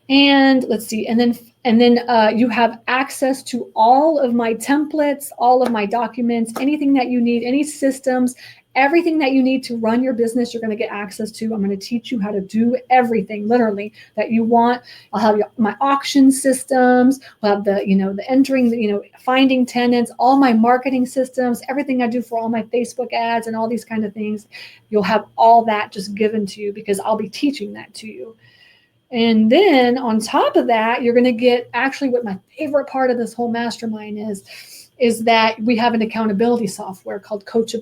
And let's see, and then you have access to all of my templates, all of my documents, anything that you need, any systems, everything that you need to run your business, you're going to get access to. I'm going to teach you how to do everything, literally, that you want. I'll have my auction systems. We'll have the entering, finding tenants, all my marketing systems, everything I do for all my Facebook ads and all these kind of things. You'll have all that just given to you because I'll be teaching that to you. And then on top of that, you're going to get, actually what my favorite part of this whole mastermind is that we have an accountability software called Coach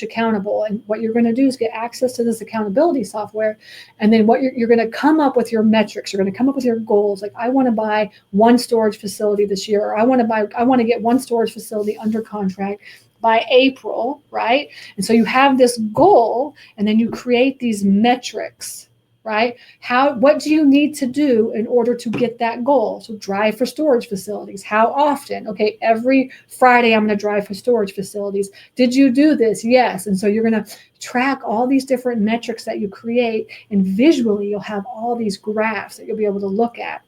Accountable. And what you're going to do is get access to this accountability software. And then what you're going to come up with your metrics. You're going to come up with your goals. Like, I want to buy 1 storage facility this year, or I want to get 1 storage facility under contract by April, right? And so you have this goal, and then you create these metrics, right? What do you need to do in order to get that goal? So drive for storage facilities. How often? Okay, every Friday I'm going to drive for storage facilities. Did you do this? Yes. And so you're going to track all these different metrics that you create, and visually you'll have all these graphs that you'll be able to look at,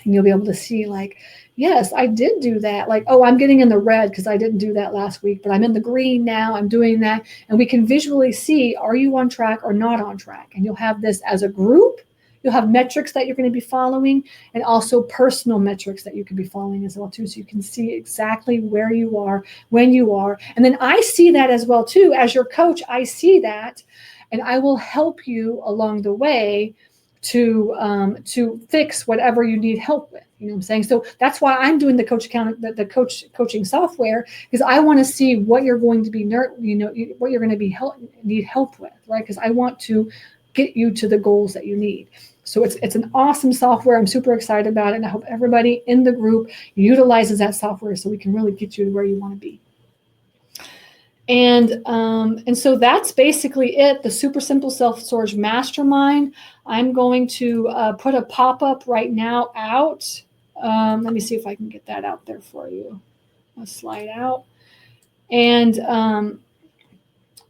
and you'll be able to see, like, yes, I did do that. Like, oh, I'm getting in the red because I didn't do that last week, but I'm in the green now. I'm doing that. And we can visually see, are you on track or not on track? And you'll have this as a group. You'll have metrics that you're going to be following, and also personal metrics that you can be following as well too. So you can see exactly where you are, when you are. And then I see that as well too. As your coach, I see that, and I will help you along the way to fix whatever you need help with. You know what I'm saying? So that's why I'm doing the coaching software, because I want to see what you're going to be what you're going to be need help with, right? Because I want to get you to the goals that you need. So it's an awesome software. I'm super excited about it, and I hope everybody in the group utilizes that software so we can really get you to where you want to be. And so that's basically it. The Super Simple Self-Storage Mastermind. I'm going to put a pop-up right now out. Let me see if I can get that out there for you. I'll slide out. And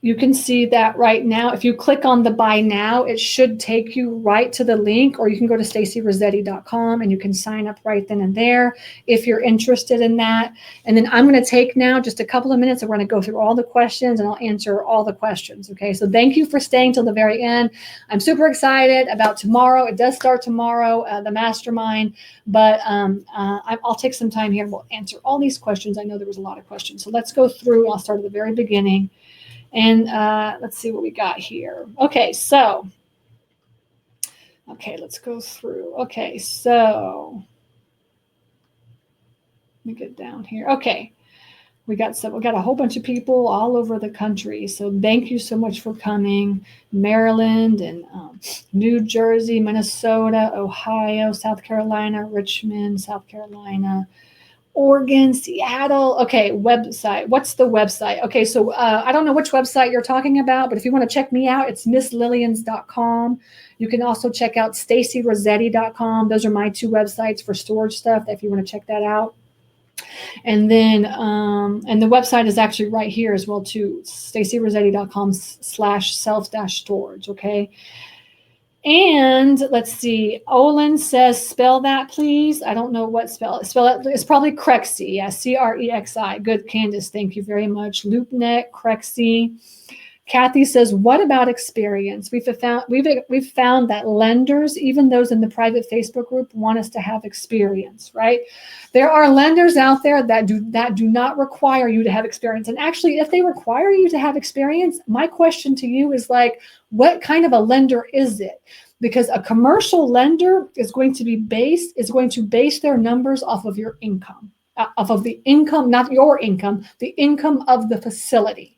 you can see that right now. If you click on the buy now, it should take you right to the link, or you can go to stacyrossetti.com and you can sign up right then and there if you're interested in that. And then I'm going to take now just a couple of minutes and we're going to go through all the questions and I'll answer all the questions. Okay, so thank you for staying till the very end. I'm super excited about tomorrow. It does start tomorrow, the mastermind, but I'll take some time here and we'll answer all these questions. I know there was a lot of questions. So let's go through. I'll start at the very beginning. And let's see what we got here. Okay, let's go through. Okay, so let me get down here. Okay, we got a whole bunch of people all over the country. So thank you so much for coming. Maryland and New Jersey, Minnesota, Ohio, South Carolina, Richmond, South Carolina, Oregon, Seattle. Okay, website. What's the website? Okay, so I don't know which website you're talking about, but if you want to check me out, it's misslillians.com. You can also check out stacyrossetti.com. Those are my two websites for storage stuff if you want to check that out. And then, and the website is actually right here as well too, stacyrossetti.com/self-storage. Okay. And let's see, Olin says, spell that, please. I don't know what spell it. It's probably Crexy. Yeah, Crexi. Good, Candace. Thank you very much. LoopNet, Crexy. Kathy says, what about experience? We've found that lenders, even those in the private Facebook group, want us to have experience, right? There are lenders out there that do not require you to have experience. And actually, if they require you to have experience, my question to you is like, what kind of a lender is it? Because a commercial lender is going to base their numbers off of your income, off of the income, not your income, the income of the facility.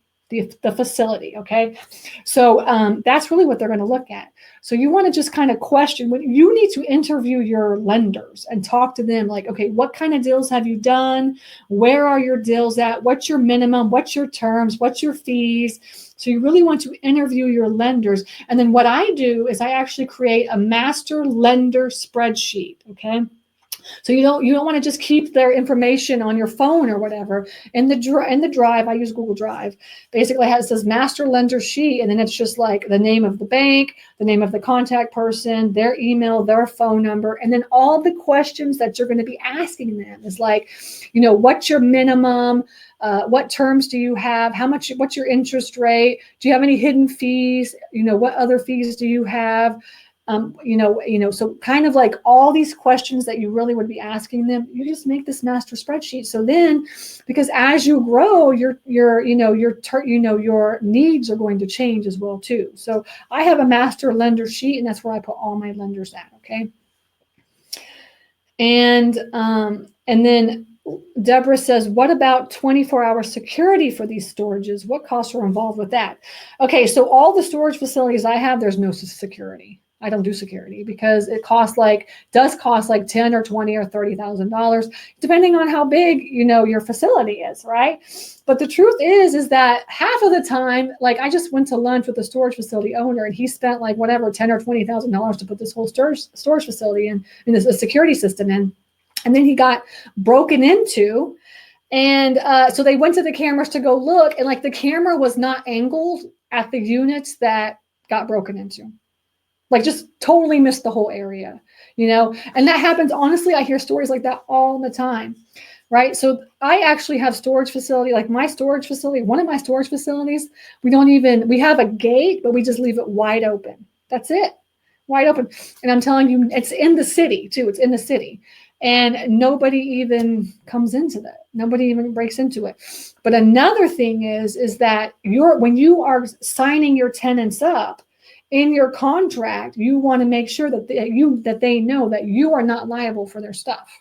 The facility, okay? So that's really what they're going to look at. So you want to just kind of question, when you need to interview your lenders and talk to them like, okay, what kind of deals have you done? Where are your deals at? What's your minimum? What's your terms? What's your fees? So you really want to interview your lenders. And then what I do is I actually create a master lender spreadsheet, okay? So you don't want to just keep their information on your phone or whatever. In the drive, I use Google Drive. Basically, it says master lender sheet, and then it's just like the name of the bank, the name of the contact person, their email, their phone number, and then all the questions that you're going to be asking them is like, what's your minimum? What terms do you have? What's your interest rate? Do you have any hidden fees? What other fees do you have? So kind of like all these questions that you really would be asking them, you just make this master spreadsheet. So then, because as you grow, your needs are going to change as well too. So I have a master lender sheet, and that's where I put all my lenders at. Okay. And then Deborah says, what about 24-hour security for these storages? What costs are involved with that? Okay, so all the storage facilities I have, there's no security. I don't do security because it does cost like $10 or $20 or $30,000, depending on how big, your facility is, right? But the truth is that half of the time, like I just went to lunch with a storage facility owner, and he spent like whatever, $10,000 or $20,000 to put this whole storage facility in this a security system in. And then he got broken into. And so they went to the cameras to go look, and like the camera was not angled at the units that got broken into. Like just totally missed the whole area. and that happens. Honestly, I hear stories like that all the time. Right. So I actually have storage facility, like my storage facility, one of my storage facilities, we have a gate, but we just leave it wide open. That's it. Wide open. And I'm telling you, it's in the city too. It's in the city. And nobody even comes into that. Nobody even breaks into it. But another thing is that when you are signing your tenants up in your contract, you want to make sure that they know that you are not liable for their stuff.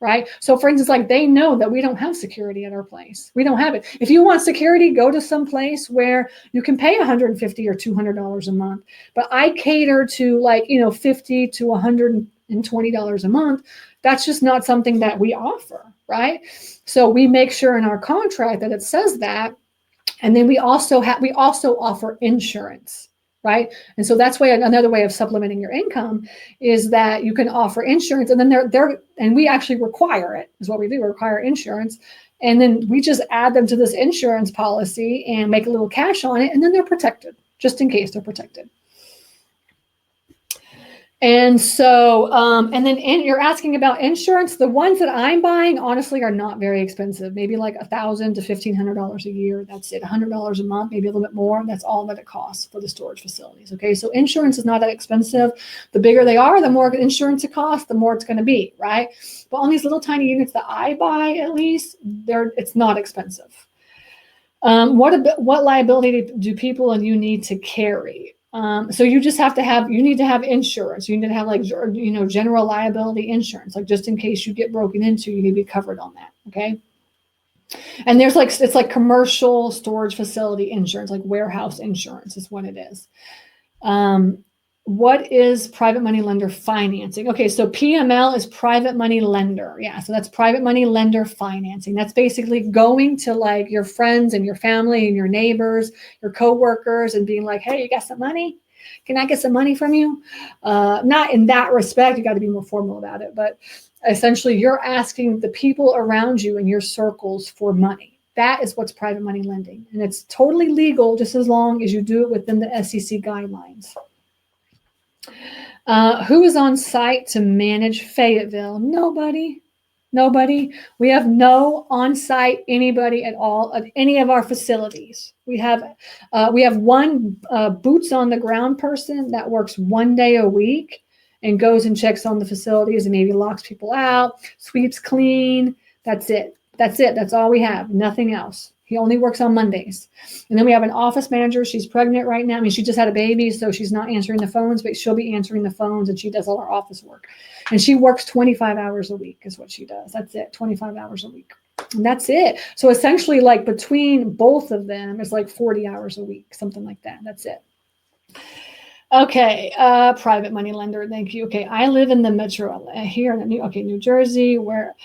Right. So for instance, like they know that we don't have security at our place. We don't have it. If you want security, go to some place where you can pay $150 or $200 a month. But I cater to $50 to $120 a month. That's just not something that we offer. Right. So we make sure in our contract that it says that. And then we also offer insurance. Right. And so that's another way of supplementing your income is that you can offer insurance, and then and we actually require it, is what we do. We require insurance. And then we just add them to this insurance policy and make a little cash on it. And then they're protected, just in case they're protected. And so, and then you're asking about insurance. The ones that I'm buying, honestly, are not very expensive. Maybe like $1,000 to $1,500 a year. That's it. $100 a month, maybe a little bit more. That's all that it costs for the storage facilities. Okay, so insurance is not that expensive. The bigger they are, the more insurance it costs, the more it's going to be, right? But on these little tiny units that I buy, at least, it's not expensive. What liability do people and you need to carry? So you need to have insurance. You need to have general liability insurance, like just in case you get broken into, you need to be covered on that. Okay. And it's like commercial storage facility insurance, like warehouse insurance is what it is. What is private money lender financing? Okay, so PML is private money lender. Yeah, so that's private money lender financing. That's basically going to like your friends and your family and your neighbors, your coworkers, and being like, hey, you got some money? Can I get some money from you? Not in that respect. You got to be more formal about it. But essentially, you're asking the people around you in your circles for money. That is what's private money lending. And it's totally legal just as long as you do it within the SEC guidelines. Who is on site to manage Fayetteville? Nobody. We have no on-site anybody at all at any of our facilities. We have one boots on the ground person that works 1 day a week and goes and checks on the facilities and maybe locks people out, sweeps clean. That's it. That's all we have. Nothing else. He only works on Mondays. And then we have an office manager. She's pregnant right now. I mean, she just had a baby, so she's not answering the phones, but she'll be answering the phones, and she does all our office work. And she works 25 hours a week is what she does. That's it, 25 hours a week. And that's it. So essentially, like between both of them, it's like 40 hours a week, something like that. That's it. Okay, private money lender. Thank you. Okay, I live in the metro here in New Jersey, where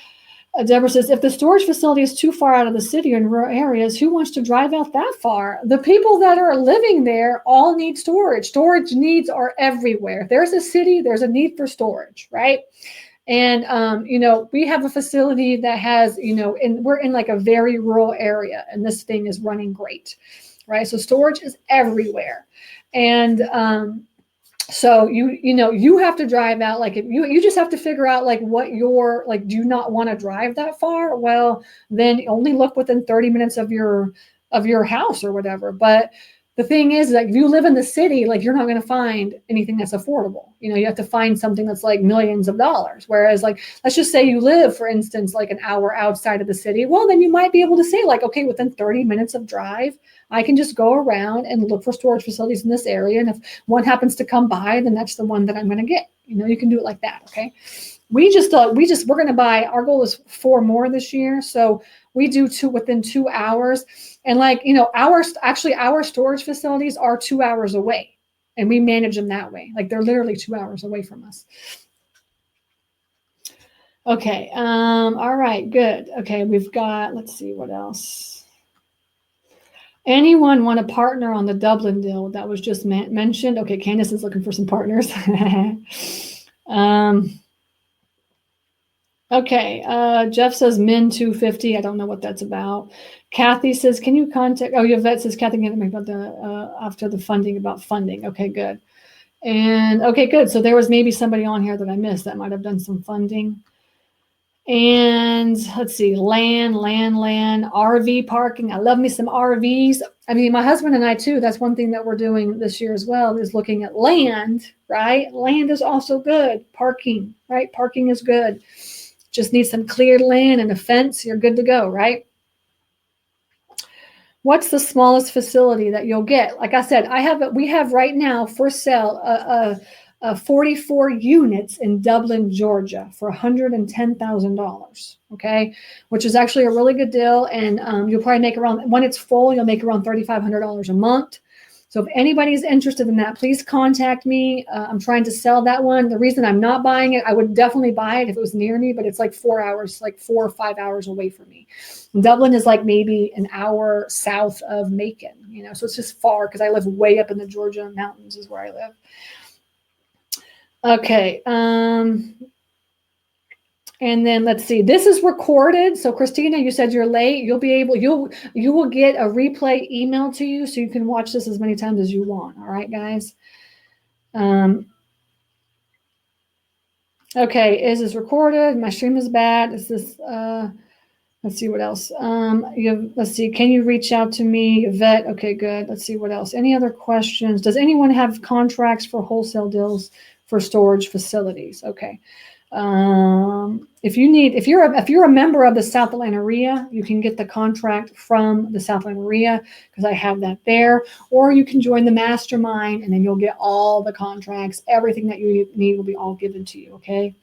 Deborah says, if the storage facility is too far out of the city or in rural areas, who wants to drive out that far? The people that are living there all need storage. Storage needs are everywhere. If there's a city, there's a need for storage, right? And, we have a facility that has, and we're in like a very rural area, and this thing is running great, right? So storage is everywhere. And, so you have to drive out, like if you just have to figure out like what your, like, do you not want to drive that far? Well, then only look within 30 minutes of your house or whatever. But the thing is, like, if you live in the city, like, you're not going to find anything that's affordable. You have to find something that's like millions of dollars. Whereas, like, let's just say you live, for instance, like an hour outside of the city. Well, then you might be able to say, like, okay, within 30 minutes of drive, I can just go around and look for storage facilities in this area. And if one happens to come by, then that's the one that I'm going to get. You can do it like that. Okay. We're going to buy, our goal is 4 more this year. So we do 2 within 2 hours. And like, our storage facilities are 2 hours away, and we manage them that way. Like, they're literally 2 hours away from us. Okay. All right, good. Okay. We've got, let's see what else. Anyone want to partner on the Dublin deal that was just mentioned? Okay. Candace is looking for some partners. Okay, Jeff says min 250. I don't know what that's about. Kathy says, can you contact? Oh, Yvette says, Kathy, can make about the after the funding about funding. Okay, good. And okay, good. So there was maybe somebody on here that I missed that might have done some funding. And let's see, land, RV parking. I love me some RVs. I mean, my husband and I too, that's one thing that we're doing this year as well, is looking at land, right? Land is also good. Parking, right? Parking is good. Just need some cleared land and a fence. You're good to go, right? What's the smallest facility that you'll get? Like I said, we have right now for sale 44 units in Dublin, Georgia for $110,000. Okay, which is actually a really good deal, and you'll probably make around, when it's full, you'll make around $3,500 a month. So if anybody's interested in that, please contact me. I'm trying to sell that one. The reason I'm not buying it, I would definitely buy it if it was near me, but it's like 4 hours, like 4 or 5 hours away from me. And Dublin is like maybe an hour south of Macon, so it's just far because I live way up in the Georgia mountains is where I live. Okay. And then let's see, this is recorded. So Christina, you said you're late. You will get a replay email to you so you can watch this as many times as you want. All right, guys. Okay, is this recorded? My stream is bad. Is this, let's see what else. Let's see, can you reach out to me, Yvette? Okay, good. Let's see what else. Any other questions? Does anyone have contracts for wholesale deals for storage facilities? Okay. If you're a member of the South Atlanta REIA, you can get the contract from the South Atlanta REIA because I have that there, or you can join the mastermind and then you'll get all the contracts. Everything that you need will be all given to you. Okay.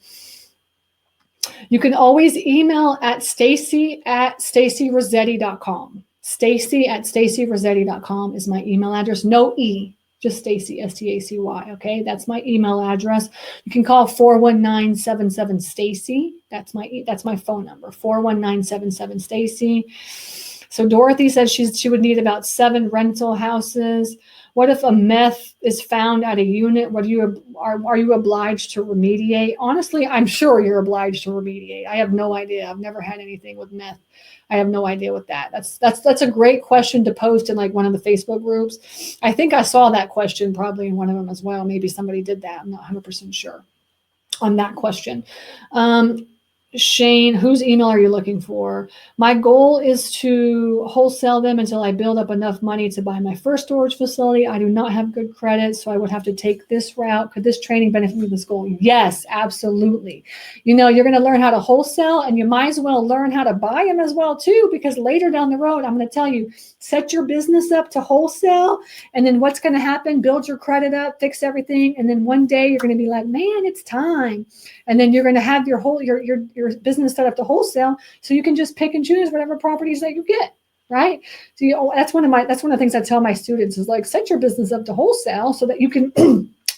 You can always email at Stacy@StacyRossetti.com. Stacy@StacyRossetti.com is my email address. No E. Just Stacy, Stacy. Okay, that's my email address. You can call 419-77-STACY. That's my phone number, 419-77-STACY. So Dorothy says she would need about 7 rental houses. What if a meth is found at a unit? Are you obliged to remediate? Honestly, I'm sure you're obliged to remediate. I have no idea. I've never had anything with meth. I have no idea what that. That's a great question to post in like one of the Facebook groups. I think I saw that question probably in one of them as well. Maybe somebody did that. I'm not 100% sure on that question. Shane, whose email are you looking for? My goal is to wholesale them until I build up enough money to buy my first storage facility. I do not have good credit, so I would have to take this route. Could this training benefit me with this goal? Yes, absolutely. You're going to learn how to wholesale, and you might as well learn how to buy them as well too, because later down the road, I'm going to tell you, set your business up to wholesale, and then what's going to happen? Build your credit up, fix everything, and then one day you're going to be like, man, it's time. And then you're going to have your business set up to wholesale, so you can just pick and choose whatever properties that you get, right? So that's one of the things I tell my students is like, set your business up to wholesale so that you can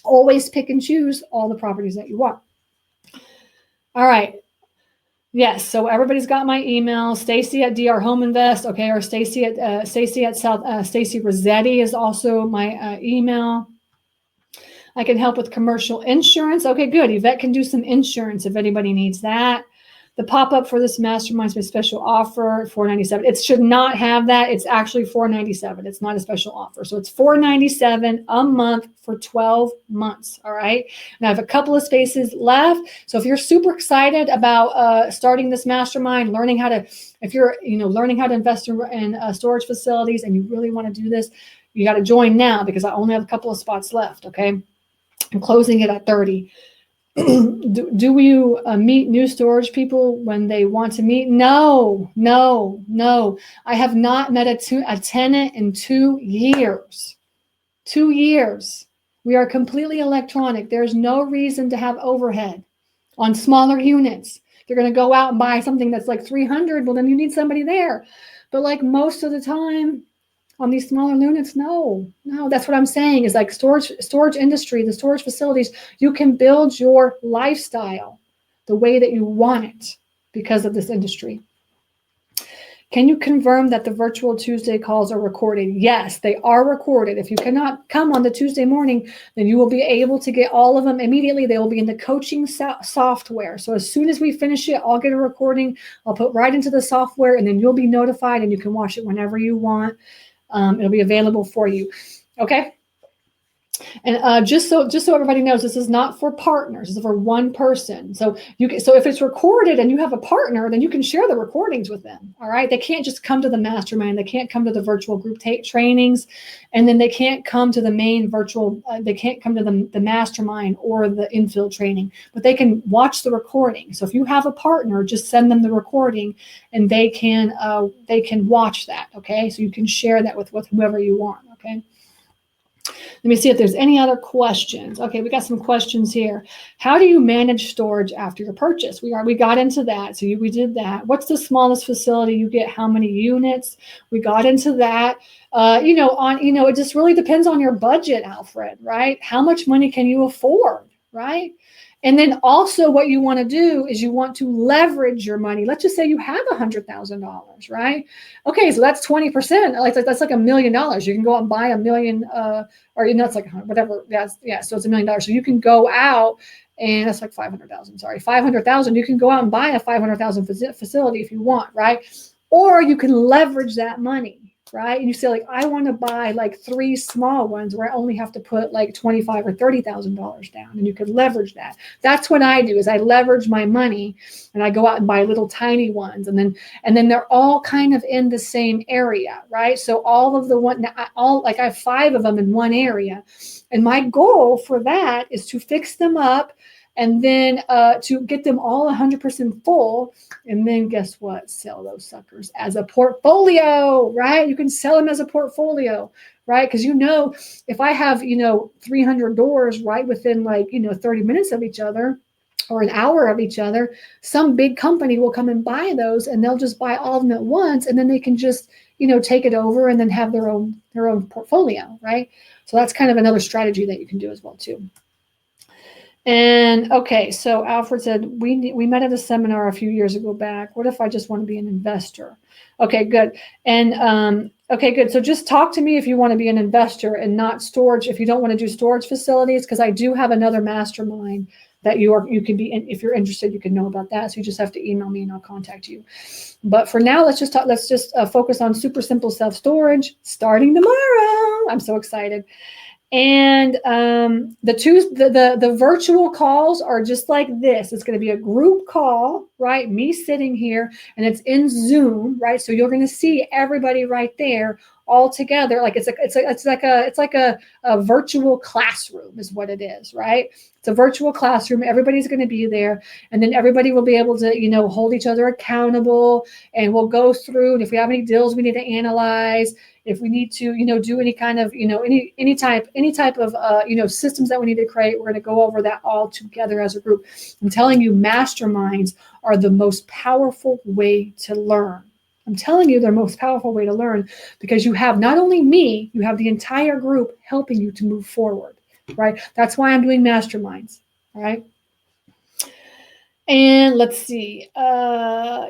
always pick and choose all the properties that you want. All right. Yes. So everybody's got my email, Stacy at DR Home Invest. Okay. Or Stacy at Stacy Rossetti is also my email. I can help with commercial insurance. Okay, good. Yvette can do some insurance if anybody needs that. The pop-up for this mastermind is a special offer, $497. It should not have that. It's actually $497. It's not a special offer. So it's $497 a month for 12 months. All right. And I have a couple of spaces left. So if you're super excited about starting this mastermind, learning how to invest in storage facilities, and you really want to do this, you got to join now because I only have a couple of spots left. Okay. I'm closing it at 30. Do you meet new storage people when they want to meet? No. I have not met a tenant in 2 years. 2 years. We are completely electronic. There's no reason to have overhead on smaller units. They're going to go out and buy something that's like 300. Well, then you need somebody there. But like most of the time, on these smaller units, no, that's what I'm saying is like storage industry, the storage facilities, you can build your lifestyle the way that you want it because of this industry. Can you confirm that the virtual Tuesday calls are recorded? Yes, they are recorded. If you cannot come on the Tuesday morning, then you will be able to get all of them immediately. They will be in the coaching software. So as soon as we finish it, I'll get a recording. I'll put right into the software, and then you'll be notified, and you can watch it whenever you want. It'll be available for you. Okay. And just so everybody knows, this is not for partners. This is for one person. So if it's recorded and you have a partner, then you can share the recordings with them. All right. They can't just come to the mastermind. They can't come to the virtual group trainings, and then they can't come to the main virtual. They can't come to the mastermind or the infill training, but they can watch the recording. So if you have a partner, just send them the recording, and they can watch that. Okay. So you can share that with whoever you want. Okay. Let me see if there's any other questions. Okay, we got some questions here. How do you manage storage after your purchase? We got into that. So we did that. What's the smallest facility you get? How many units? We got into that. It just really depends on your budget, Alfred, right? How much money can you afford, right? And then also what you want to do is you want to leverage your money. Let's just say you have $100,000, right? Okay, so that's 20%. That's like $1 million. You can go out and buy $1 million, it's like whatever. Yeah, so it's $1 million. So you can go out, and that's like 500,000. Sorry, 500,000. You can go out and buy a 500,000 facility if you want, right? Or you can leverage that money. Right. And you say, like, I want to buy like 3 small ones where I only have to put like $25,000 or $30,000 down, and you could leverage that. That's what I do, is I leverage my money, and I go out and buy little tiny ones, and then they're all kind of in the same area. Right. So all of the one, I have 5 of them in one area, and my goal for that is to fix them up, and then to get them all 100% full. And then guess what? Sell those suckers as a portfolio, right? You can sell them as a portfolio, right? Because if I have 300 doors right within 30 minutes of each other, or an hour of each other, some big company will come and buy those, and they'll just buy all of them at once, and then they can just take it over and then have their own portfolio, right? So that's kind of another strategy that you can do as well too. And okay, so Alfred said, we met at a seminar a few years ago back. What if I just want to be an investor? Okay, good. And okay, good. So just talk to me if you want to be an investor and not storage. If you don't want to do storage facilities, because I do have another mastermind that you can be in. If you're interested, you can know about that. So you just have to email me and I'll contact you. But for now, let's just focus on super simple self-storage starting tomorrow. I'm so excited. And the virtual calls are just like this. It's going to be a group call, right? Me sitting here, and it's in Zoom, right? So you're going to see everybody right there all together. Like it's like a virtual classroom is what it is, right? It's a virtual classroom. Everybody's going to be there, and then everybody will be able to hold each other accountable, and we'll go through. And if we have any deals we need to analyze, if we need to, do any kind of, any type of, systems that we need to create, we're going to go over that all together as a group. I'm telling you, masterminds are the most powerful way to learn. I'm telling you, they're the most powerful way to learn, because you have not only me, you have the entire group helping you to move forward, right? That's why I'm doing masterminds, all right? And let's see.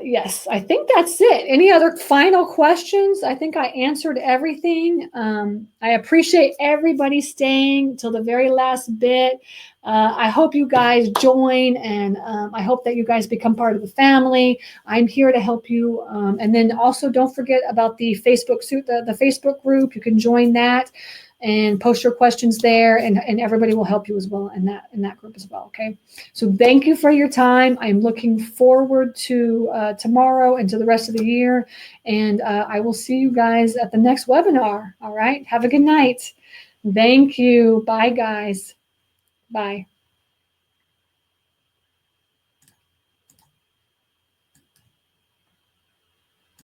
Yes, I think that's it. Any other final questions? I think I answered everything. I appreciate everybody staying till the very last bit. I hope you guys join, and I hope that you guys become part of the family. I'm here to help you. And then also don't forget about the the Facebook group. You can join that and post your questions there, and everybody will help you as well in that group as well. Okay. So thank you for your time. I'm looking forward to tomorrow and to the rest of the year. And I will see you guys at the next webinar. All right. Have a good night. Thank you. Bye, guys. Bye.